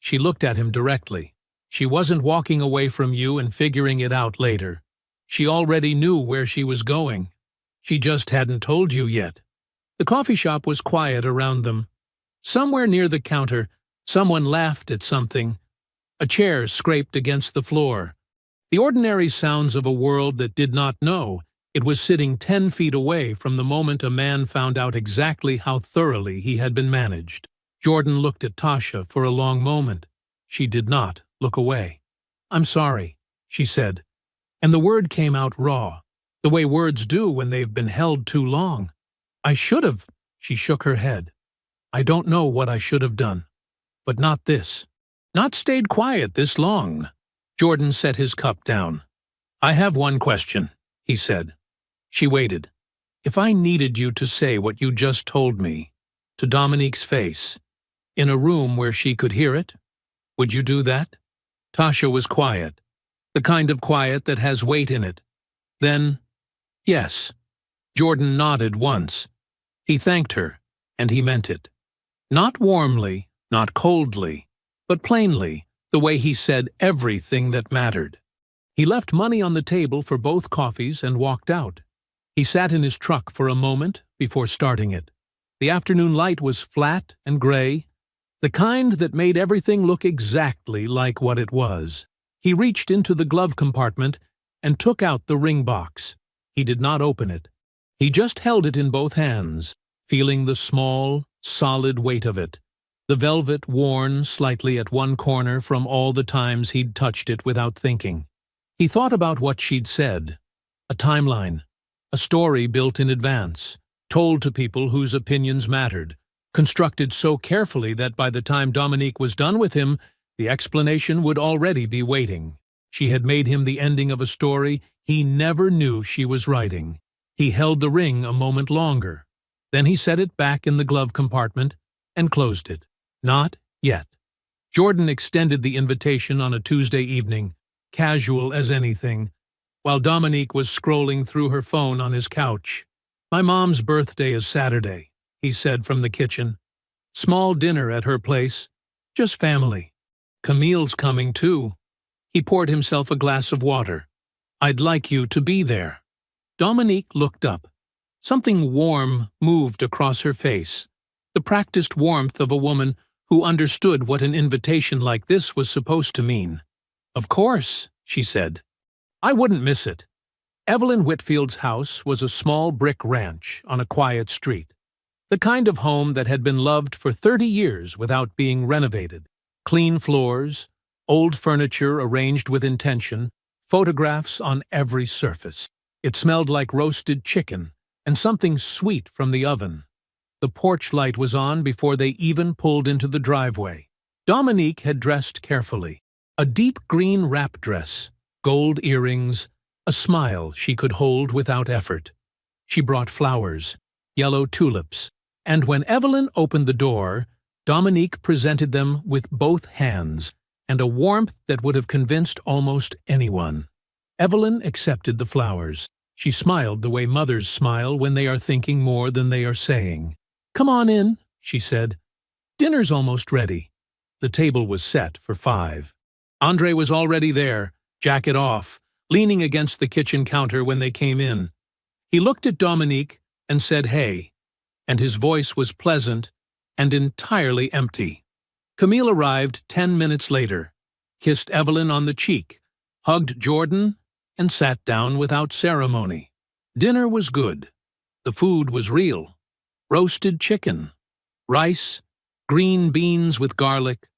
She looked at him directly. She wasn't walking away from you and figuring it out later. She already knew where she was going. She just hadn't told you yet. The coffee shop was quiet around them. Somewhere near the counter, someone laughed at something. A chair scraped against the floor. The ordinary sounds of a world that did not know it was sitting 10 feet away from the moment a man found out exactly how thoroughly he had been managed. Jordan looked at Tasha for a long moment. She did not look away. "I'm sorry," she said, and the word came out raw, the way words do when they've been held too long. "I should have," she shook her head. "I don't know what I should have done. But not this. Not stayed quiet this long." Jordan set his cup down. "I have one question," he said. She waited. "If I needed you to say what you just told me, to Dominique's face, in a room where she could hear it, would you do that?" Tasha was quiet, the kind of quiet that has weight in it. Then, "Yes." Jordan nodded once. He thanked her, and he meant it. Not warmly, not coldly, but plainly, the way he said everything that mattered. He left money on the table for both coffees and walked out. He sat in his truck for a moment before starting it. The afternoon light was flat and gray, the kind that made everything look exactly like what it was. He reached into the glove compartment and took out the ring box. He did not open it. He just held it in both hands, feeling the small, solid weight of it, the velvet worn slightly at one corner from all the times he'd touched it without thinking. He thought about what she'd said. A timeline, a story built in advance, told to people whose opinions mattered, constructed so carefully that by the time Dominique was done with him, the explanation would already be waiting. She had made him the ending of a story he never knew she was writing. He held the ring a moment longer. Then he set it back in the glove compartment and closed it. Not yet. Jordan extended the invitation on a Tuesday evening, casual as anything, while Dominique was scrolling through her phone on his couch. "My mom's birthday is Saturday," he said from the kitchen. "Small dinner at her place. Just family. Camille's coming too." He poured himself a glass of water. "I'd like you to be there." Dominique looked up. Something warm moved across her face, the practiced warmth of a woman who understood what an invitation like this was supposed to mean. "Of course," she said. "I wouldn't miss it." Evelyn Whitfield's house was a small brick ranch on a quiet street, the kind of home that had been loved for 30 years without being renovated. Clean floors, old furniture arranged with intention, photographs on every surface. It smelled like roasted chicken and something sweet from the oven. The porch light was on before they even pulled into the driveway. Dominique had dressed carefully. A deep green wrap dress, gold earrings, a smile she could hold without effort. She brought flowers, yellow tulips, and when Evelyn opened the door, Dominique presented them with both hands and a warmth that would have convinced almost anyone. Evelyn accepted the flowers. She smiled the way mothers smile when they are thinking more than they are saying. "Come on in," she said. "Dinner's almost ready." The table was set for 5. Andre was already there, jacket off, leaning against the kitchen counter when they came in. He looked at Dominique and said, "Hey," and his voice was pleasant and entirely empty. Camille arrived 10 minutes later, kissed Evelyn on the cheek, hugged Jordan, and sat down without ceremony. Dinner was good. The food was real. Roasted chicken, rice, green beans with garlic,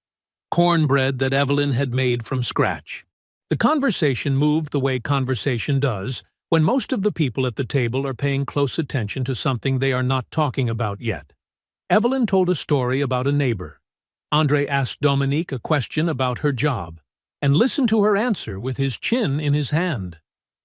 cornbread that Evelyn had made from scratch. The conversation moved the way conversation does when most of the people at the table are paying close attention to something they are not talking about yet. Evelyn told a story about a neighbor. Andre asked Dominique a question about her job, and listened to her answer with his chin in his hand.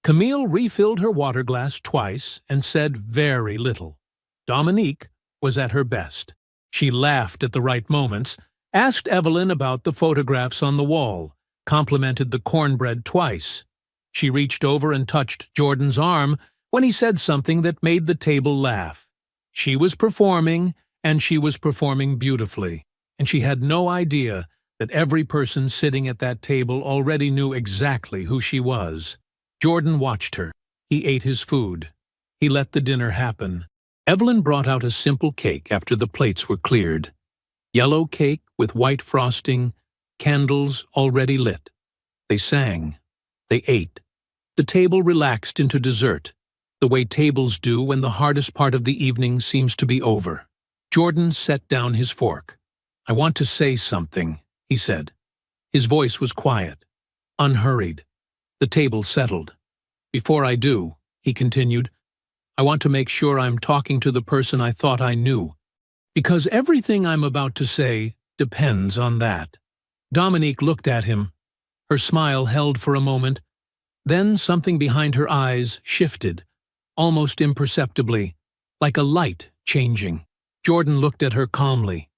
Camille refilled her water glass twice and said very little. Dominique was at her best. She laughed at the right moments, asked Evelyn about the photographs on the wall, complimented the cornbread twice. She reached over and touched Jordan's arm when he said something that made the table laugh. She was performing, and she was performing beautifully, and she had no idea that every person sitting at that table already knew exactly who she was. Jordan watched her. He ate his food. He let the dinner happen. Evelyn brought out a simple cake after the plates were cleared. Yellow cake with white frosting, candles already lit. They sang. They ate. The table relaxed into dessert, the way tables do when the hardest part of the evening seems to be over. Jordan set down his fork. "I want to say something," he said. His voice was quiet, unhurried. The table settled. "Before I do," he continued, "I want to make sure I'm talking to the person I thought I knew, because everything I'm about to say depends on that." Dominique looked at him. Her smile held for a moment. Then something behind her eyes shifted, almost imperceptibly, like a light changing. Jordan looked at her calmly.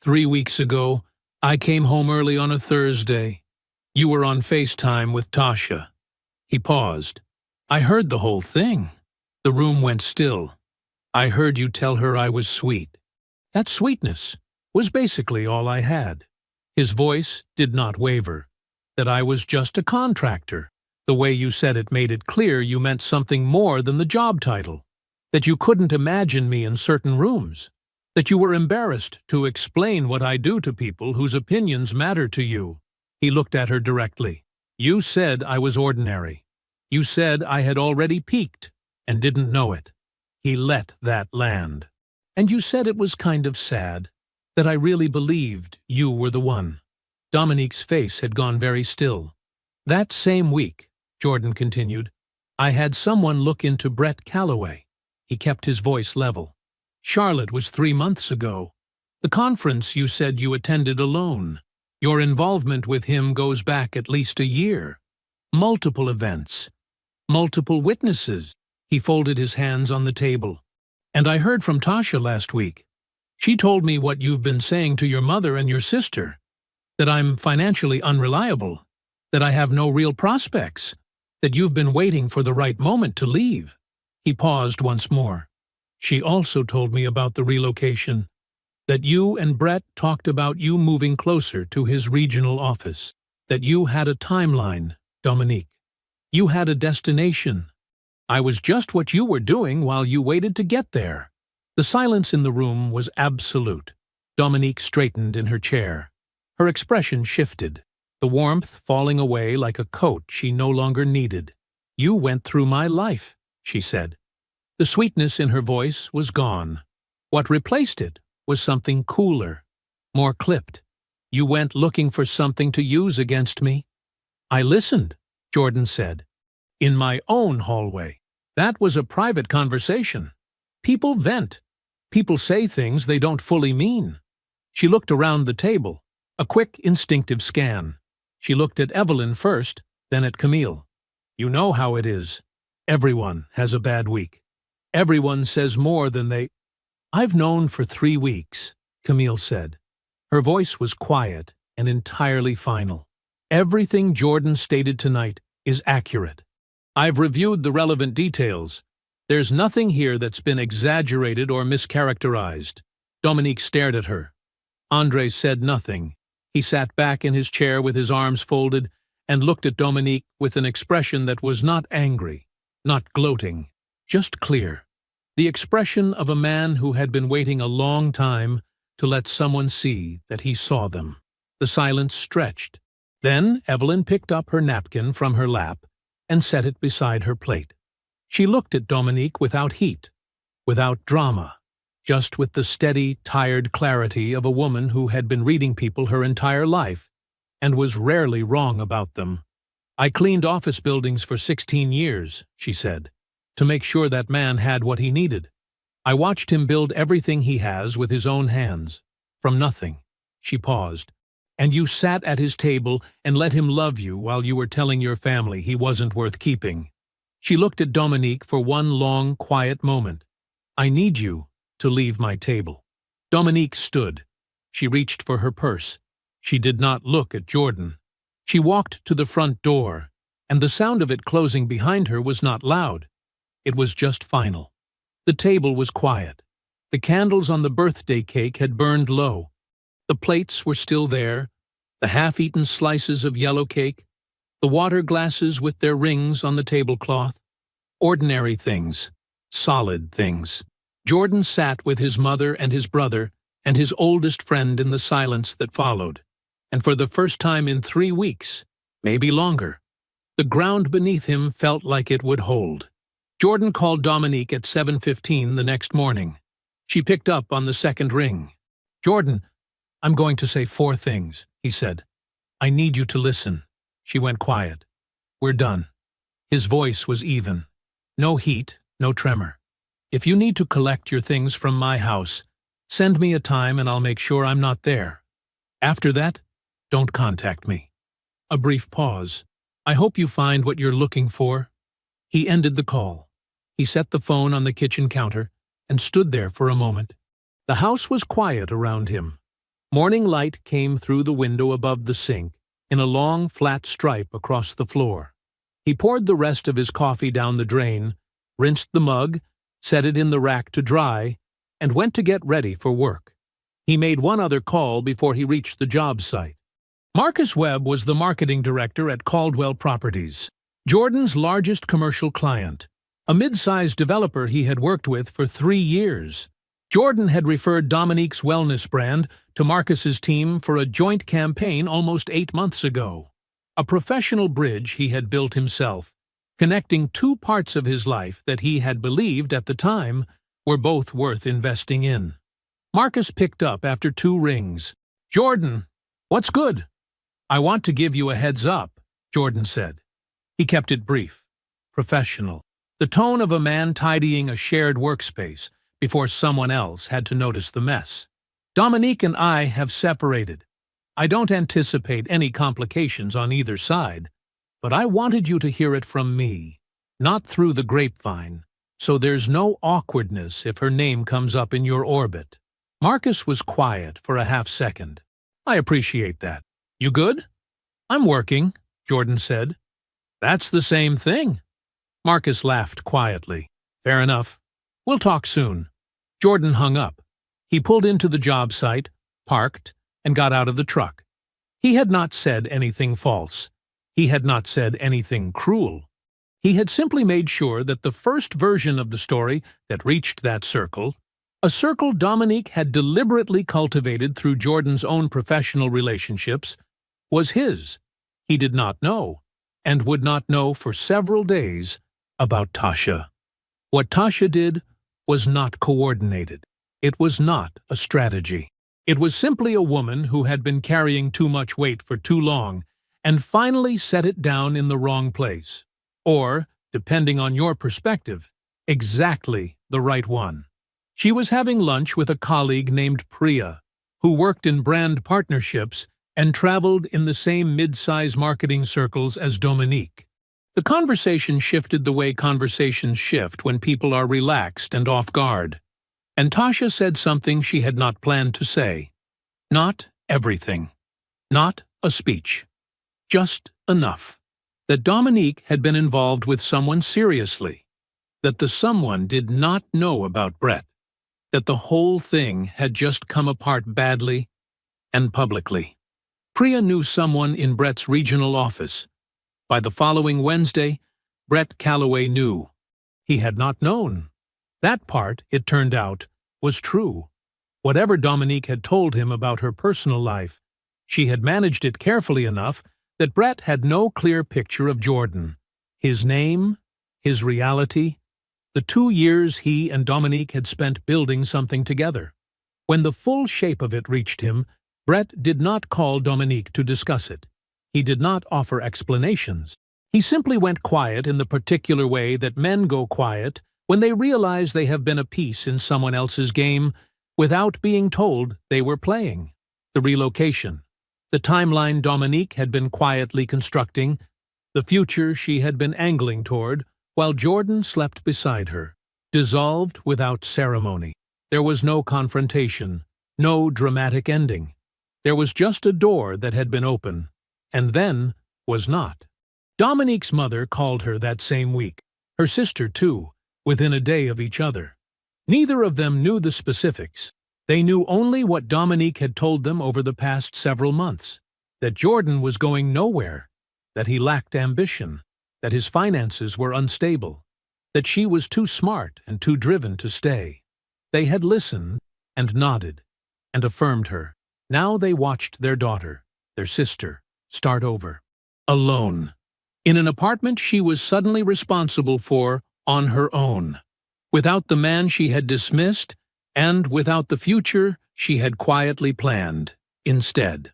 "3 weeks ago, I came home early on a Thursday. You were on FaceTime with Tasha." He paused. "I heard the whole thing." The room went still. "I heard you tell her I was sweet." That sweetness was basically all I had. His voice did not waver. "That I was just a contractor. The way you said it made it clear you meant something more than the job title. That you couldn't imagine me in certain rooms. That you were embarrassed to explain what I do to people whose opinions matter to you." He looked at her directly. "You said I was ordinary. You said I had already peaked and didn't know it." He let that land. "And you said it was kind of sad, that I really believed you were the one." Dominique's face had gone very still. "That same week," Jordan continued, "I had someone look into Brett Calloway." He kept his voice level. "Charlotte was 3 months ago. The conference you said you attended alone. Your involvement with him goes back at least a year. Multiple events. Multiple witnesses." He folded his hands on the table. "And I heard from Tasha last week. She told me what you've been saying to your mother and your sister. That I'm financially unreliable. That I have no real prospects. That you've been waiting for the right moment to leave." He paused once more. "She also told me about the relocation. That you and Brett talked about you moving closer to his regional office. That you had a timeline, Dominique. You had a destination. I was just what you were doing while you waited to get there." The silence in the room was absolute. Dominique straightened in her chair. Her expression shifted, the warmth falling away like a coat she no longer needed. "You went through my life," she said. The sweetness in her voice was gone. What replaced it was something cooler, more clipped. "You went looking for something to use against me." "I listened," Jordan said. "In my own hallway. That was a private conversation. People vent. People say things they don't fully mean." She looked around the table, a quick, instinctive scan. She looked at Evelyn first, then at Camille. "You know how it is. Everyone has a bad week. Everyone says more than they—" "I've known for 3 weeks," Camille said. Her voice was quiet and entirely final. "Everything Jordan stated tonight is accurate. I've reviewed the relevant details. There's nothing here that's been exaggerated or mischaracterized. Dominique stared at her. André said nothing. He sat back in his chair with his arms folded and looked at Dominique with an expression that was not angry, not gloating, just clear. The expression of a man who had been waiting a long time to let someone see that he saw them. The silence stretched. Then Evelyn picked up her napkin from her lap and set it beside her plate. She looked at Dominique without heat, without drama, just with the steady, tired clarity of a woman who had been reading people her entire life and was rarely wrong about them. I cleaned office buildings for 16 years, she said, to make sure that man had what he needed. I watched him build everything he has with his own hands, from nothing. She paused. And you sat at his table and let him love you while you were telling your family he wasn't worth keeping. She looked at Dominique for one long, quiet moment. I need you to leave my table. Dominique stood. She reached for her purse. She did not look at Jordan. She walked to the front door, and the sound of it closing behind her was not loud. It was just final. The table was quiet. The candles on the birthday cake had burned low. The plates were still there, the half-eaten slices of yellow cake, the water glasses with their rings on the tablecloth. Ordinary things, solid things. Jordan sat with his mother and his brother and his oldest friend in the silence that followed, and for the first time in 3 weeks, maybe longer, the ground beneath him felt like it would hold. Jordan called Dominique at 7:15 the next morning. She picked up on the second ring. Jordan, I'm going to say 4 things, he said. I need you to listen. She went quiet. We're done. His voice was even. No heat, no tremor. If you need to collect your things from my house, send me a time and I'll make sure I'm not there. After that, don't contact me. A brief pause. I hope you find what you're looking for. He ended the call. He set the phone on the kitchen counter and stood there for a moment. The house was quiet around him. Morning light came through the window above the sink in a long, flat stripe across the floor. He poured the rest of his coffee down the drain, rinsed the mug, set it in the rack to dry, and went to get ready for work. He made one other call before he reached the job site. Marcus Webb was the marketing director at Caldwell Properties, Jordan's largest commercial client, a mid-sized developer he had worked with for 3 years. Jordan had referred Dominique's wellness brand to Marcus's team for a joint campaign almost 8 months ago. A professional bridge he had built himself, connecting 2 parts of his life that he had believed at the time were both worth investing in. Marcus picked up after 2 rings. Jordan, what's good? I want to give you a heads up, Jordan said. He kept it brief, professional, the tone of a man tidying a shared workspace before someone else had to notice the mess. Dominique and I have separated. I don't anticipate any complications on either side, but I wanted you to hear it from me, not through the grapevine, so there's no awkwardness if her name comes up in your orbit. Marcus was quiet for a half-second. I appreciate that. You good? I'm working, Jordan said. That's the same thing. Marcus laughed quietly. Fair enough. We'll talk soon. Jordan hung up. He pulled into the job site, parked, and got out of the truck. He had not said anything false. He had not said anything cruel. He had simply made sure that the first version of the story that reached that circle, a circle Dominique had deliberately cultivated through Jordan's own professional relationships, was his. He did not know, and would not know for several days, about Tasha. What Tasha did was not coordinated. It was not a strategy. It was simply a woman who had been carrying too much weight for too long and finally set it down in the wrong place. Or, depending on your perspective, exactly the right one. She was having lunch with a colleague named Priya, who worked in brand partnerships and traveled in the same mid-size marketing circles as Dominique. The conversation shifted the way conversations shift when people are relaxed and off guard. And Tasha said something she had not planned to say. Not everything. Not a speech. Just enough. that Dominique had been involved with someone seriously, that the someone did not know about Brett, that the whole thing had just come apart badly and publicly. Priya knew someone in Brett's regional office. By the following Wednesday, Brett Calloway knew. He had not known. That part, it turned out, was true. Whatever Dominique had told him about her personal life, she had managed it carefully enough that Brett had no clear picture of Jordan, his name, his reality, the 2 years he and Dominique had spent building something together. When the full shape of it reached him, Brett did not call Dominique to discuss it. He did not offer explanations. He simply went quiet in the particular way that men go quiet when they realize they have been a piece in someone else's game without being told they were playing. The relocation, the timeline Dominique had been quietly constructing, the future she had been angling toward, while Jordan slept beside her, dissolved without ceremony. There was no confrontation, no dramatic ending. There was just a door that had been open, and then was not. Dominique's mother called her that same week, her sister too, within a day of each other. Neither of them knew the specifics. They knew only what Dominique had told them over the past several months, that Jordan was going nowhere, that he lacked ambition, that his finances were unstable, that she was too smart and too driven to stay. They had listened and nodded and affirmed her. Now they watched their daughter, their sister, start over. Alone. In an apartment she was suddenly responsible for on her own. Without the man she had dismissed, and without the future she had quietly planned, instead.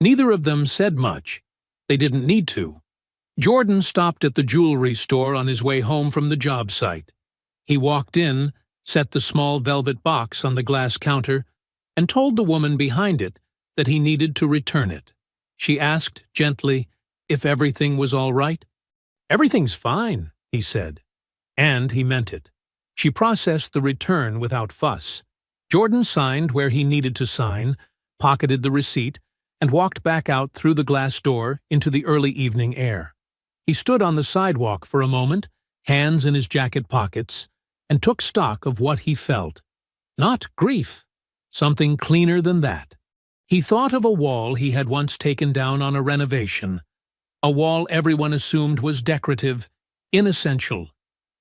Neither of them said much. They didn't need to. Jordan stopped at the jewelry store on his way home from the job site. He walked in, set the small velvet box on the glass counter, and told the woman behind it that he needed to return it. She asked gently if everything was all right. "Everything's fine," he said. And he meant it. She processed the return without fuss. Jordan signed where he needed to sign, pocketed the receipt, and walked back out through the glass door into the early evening air. He stood on the sidewalk for a moment, hands in his jacket pockets, and took stock of what he felt. Not grief. Something cleaner than that. He thought of a wall he had once taken down on a renovation, a wall everyone assumed was decorative, inessential.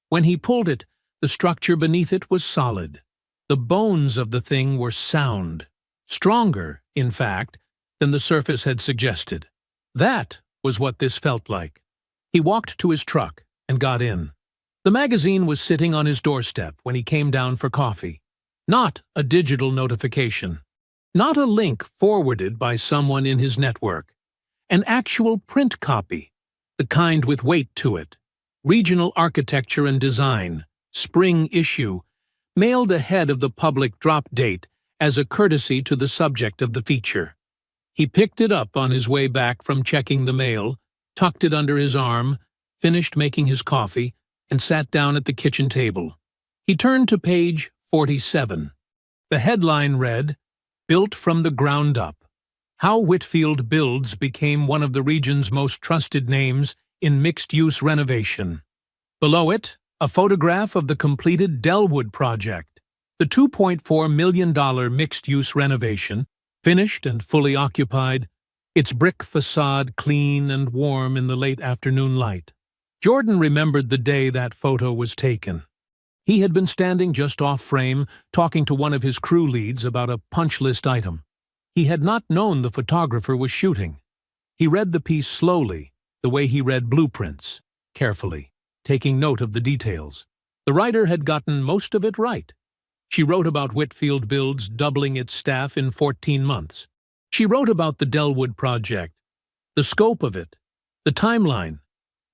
When he pulled it, the structure beneath it was solid. The bones of the thing were sound, stronger, in fact, than the surface had suggested. That was what this felt like. He walked to his truck and got in. The magazine was sitting on his doorstep when he came down for coffee. Not a digital notification. Not a link forwarded by someone in his network. An actual print copy, the kind with weight to it. Regional Architecture and Design, spring issue, mailed ahead of the public drop date as a courtesy to the subject of the feature. He picked it up on his way back from checking the mail, tucked it under his arm, finished making his coffee, and sat down at the kitchen table. He turned to page 47. The headline read, "Built from the Ground Up. How Whitfield Builds Became One of the Region's Most Trusted Names in Mixed-Use Renovation." Below it, a photograph of the completed Dellwood project, the $2.4 million mixed-use renovation, finished and fully occupied, its brick facade clean and warm in the late afternoon light. Jordan remembered the day that photo was taken. He had been standing just off-frame, talking to one of his crew leads about a punch list item. He had not known the photographer was shooting. He read the piece slowly, the way he read blueprints, carefully, taking note of the details. The writer had gotten most of it right. She wrote about Whitfield Builds doubling its staff in 14 months. She wrote about the Dellwood project, the scope of it, the timeline,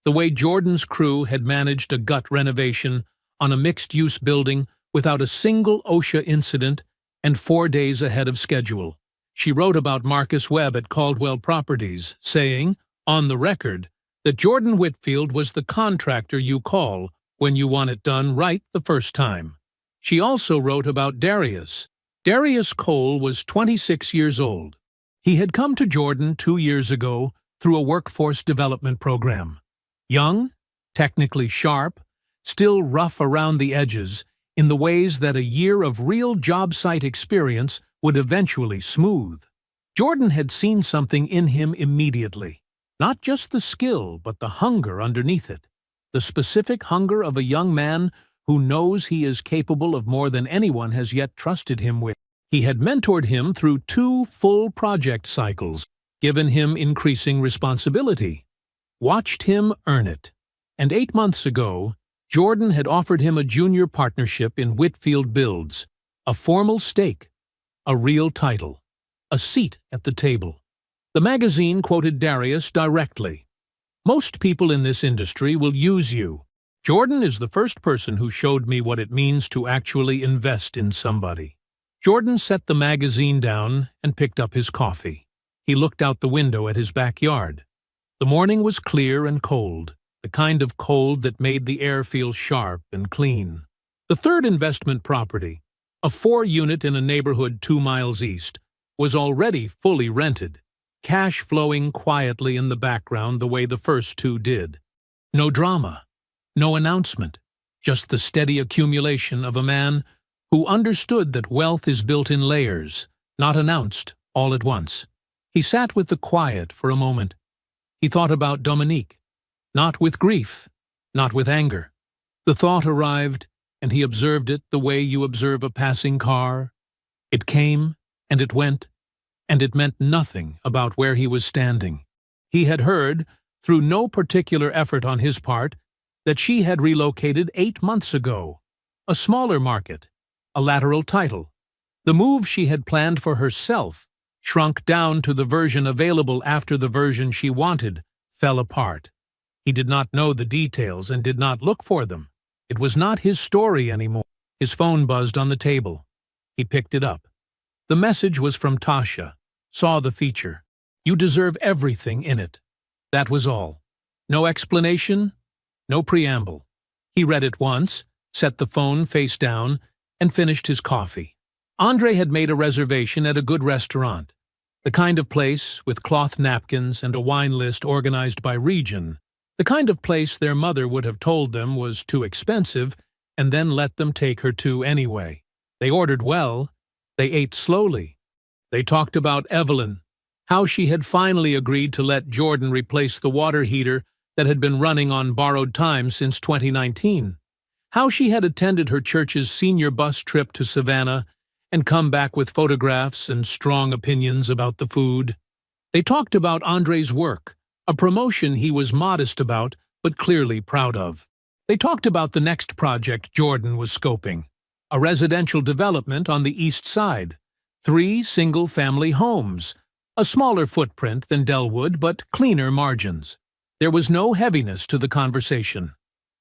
the way Jordan's crew had managed a gut renovation on a mixed-use building without a single OSHA incident and 4 days ahead of schedule. She wrote about Marcus Webb at Caldwell Properties, saying, on the record, that Jordan Whitfield was the contractor you call when you want it done right the first time. She also wrote about Darius. Darius Cole was 26 years old. He had come to Jordan 2 years ago through a workforce development program. Young, technically sharp, still rough around the edges in the ways that a year of real job site experience would eventually smooth. Jordan had seen something in him immediately. Not just the skill, but the hunger underneath it. The specific hunger of a young man who knows he is capable of more than anyone has yet trusted him with. He had mentored him through 2 full project cycles, given him increasing responsibility, watched him earn it. And 8 months ago, Jordan had offered him a junior partnership in Whitfield Builds, a formal stake, a real title, a seat at the table. The magazine quoted Darius directly. "Most people in this industry will use you. Jordan is the first person who showed me what it means to actually invest in somebody." Jordan set the magazine down and picked up his coffee. He looked out the window at his backyard. The morning was clear and cold, the kind of cold that made the air feel sharp and clean. The third investment property, a 4-unit in a neighborhood 2 miles east, was already fully rented, cash flowing quietly in the background the way the first 2 did. No drama, no announcement, just the steady accumulation of a man who understood that wealth is built in layers, not announced all at once. He sat with the quiet for a moment. He thought about Dominique, not with grief, not with anger. The thought arrived, and he observed it the way you observe a passing car. It came, and it went, and it meant nothing about where he was standing. He had heard, through no particular effort on his part, that she had relocated 8 months ago. A smaller market, a lateral title. The move she had planned for herself shrunk down to the version available after the version she wanted fell apart. He did not know the details and did not look for them. It was not his story anymore. His phone buzzed on the table. He picked it up. The message was from Tasha. Saw the feature. "You deserve everything in it." That was all. No explanation, no preamble. He read it once, set the phone face down, and finished his coffee. Andre had made a reservation at a good restaurant, the kind of place with cloth napkins and a wine list organized by region, the kind of place their mother would have told them was too expensive and then let them take her to anyway. They ordered well, they ate slowly. They talked about Evelyn, how she had finally agreed to let Jordan replace the water heater that had been running on borrowed time since 2019, how she had attended her church's senior bus trip to Savannah and come back with photographs and strong opinions about the food. They talked about Andre's work, a promotion he was modest about but clearly proud of. They talked about the next project Jordan was scoping, a residential development on the east side, 3 single-family homes, a smaller footprint than Dellwood but cleaner margins. There was no heaviness to the conversation,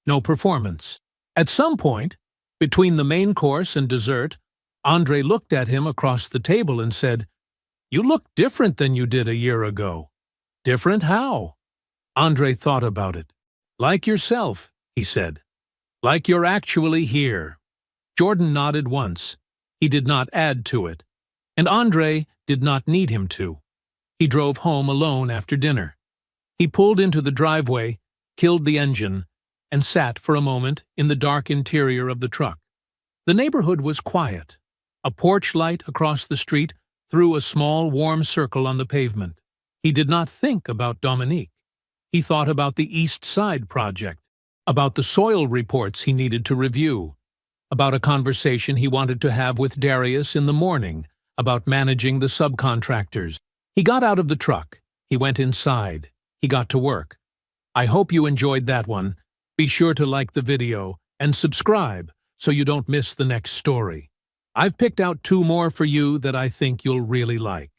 no performance. At some point, between the main course and dessert, Andre looked at him across the table and said, "You look different than you did a year ago." "Different how?" Andre thought about it. "Like yourself," he said. "Like you're actually here." Jordan nodded once. He did not add to it. And Andre did not need him to. He drove home alone after dinner. He pulled into the driveway, killed the engine, and sat for a moment in the dark interior of the truck. The neighborhood was quiet. A porch light across the street threw a small, warm circle on the pavement. He did not think about Dominique. He thought about the East Side project, about the soil reports he needed to review, about a conversation he wanted to have with Darius in the morning, about managing the subcontractors. He got out of the truck. He went inside. He got to work. I hope you enjoyed that one. Be sure to like the video and subscribe so you don't miss the next story. I've picked out 2 more for you that I think you'll really like.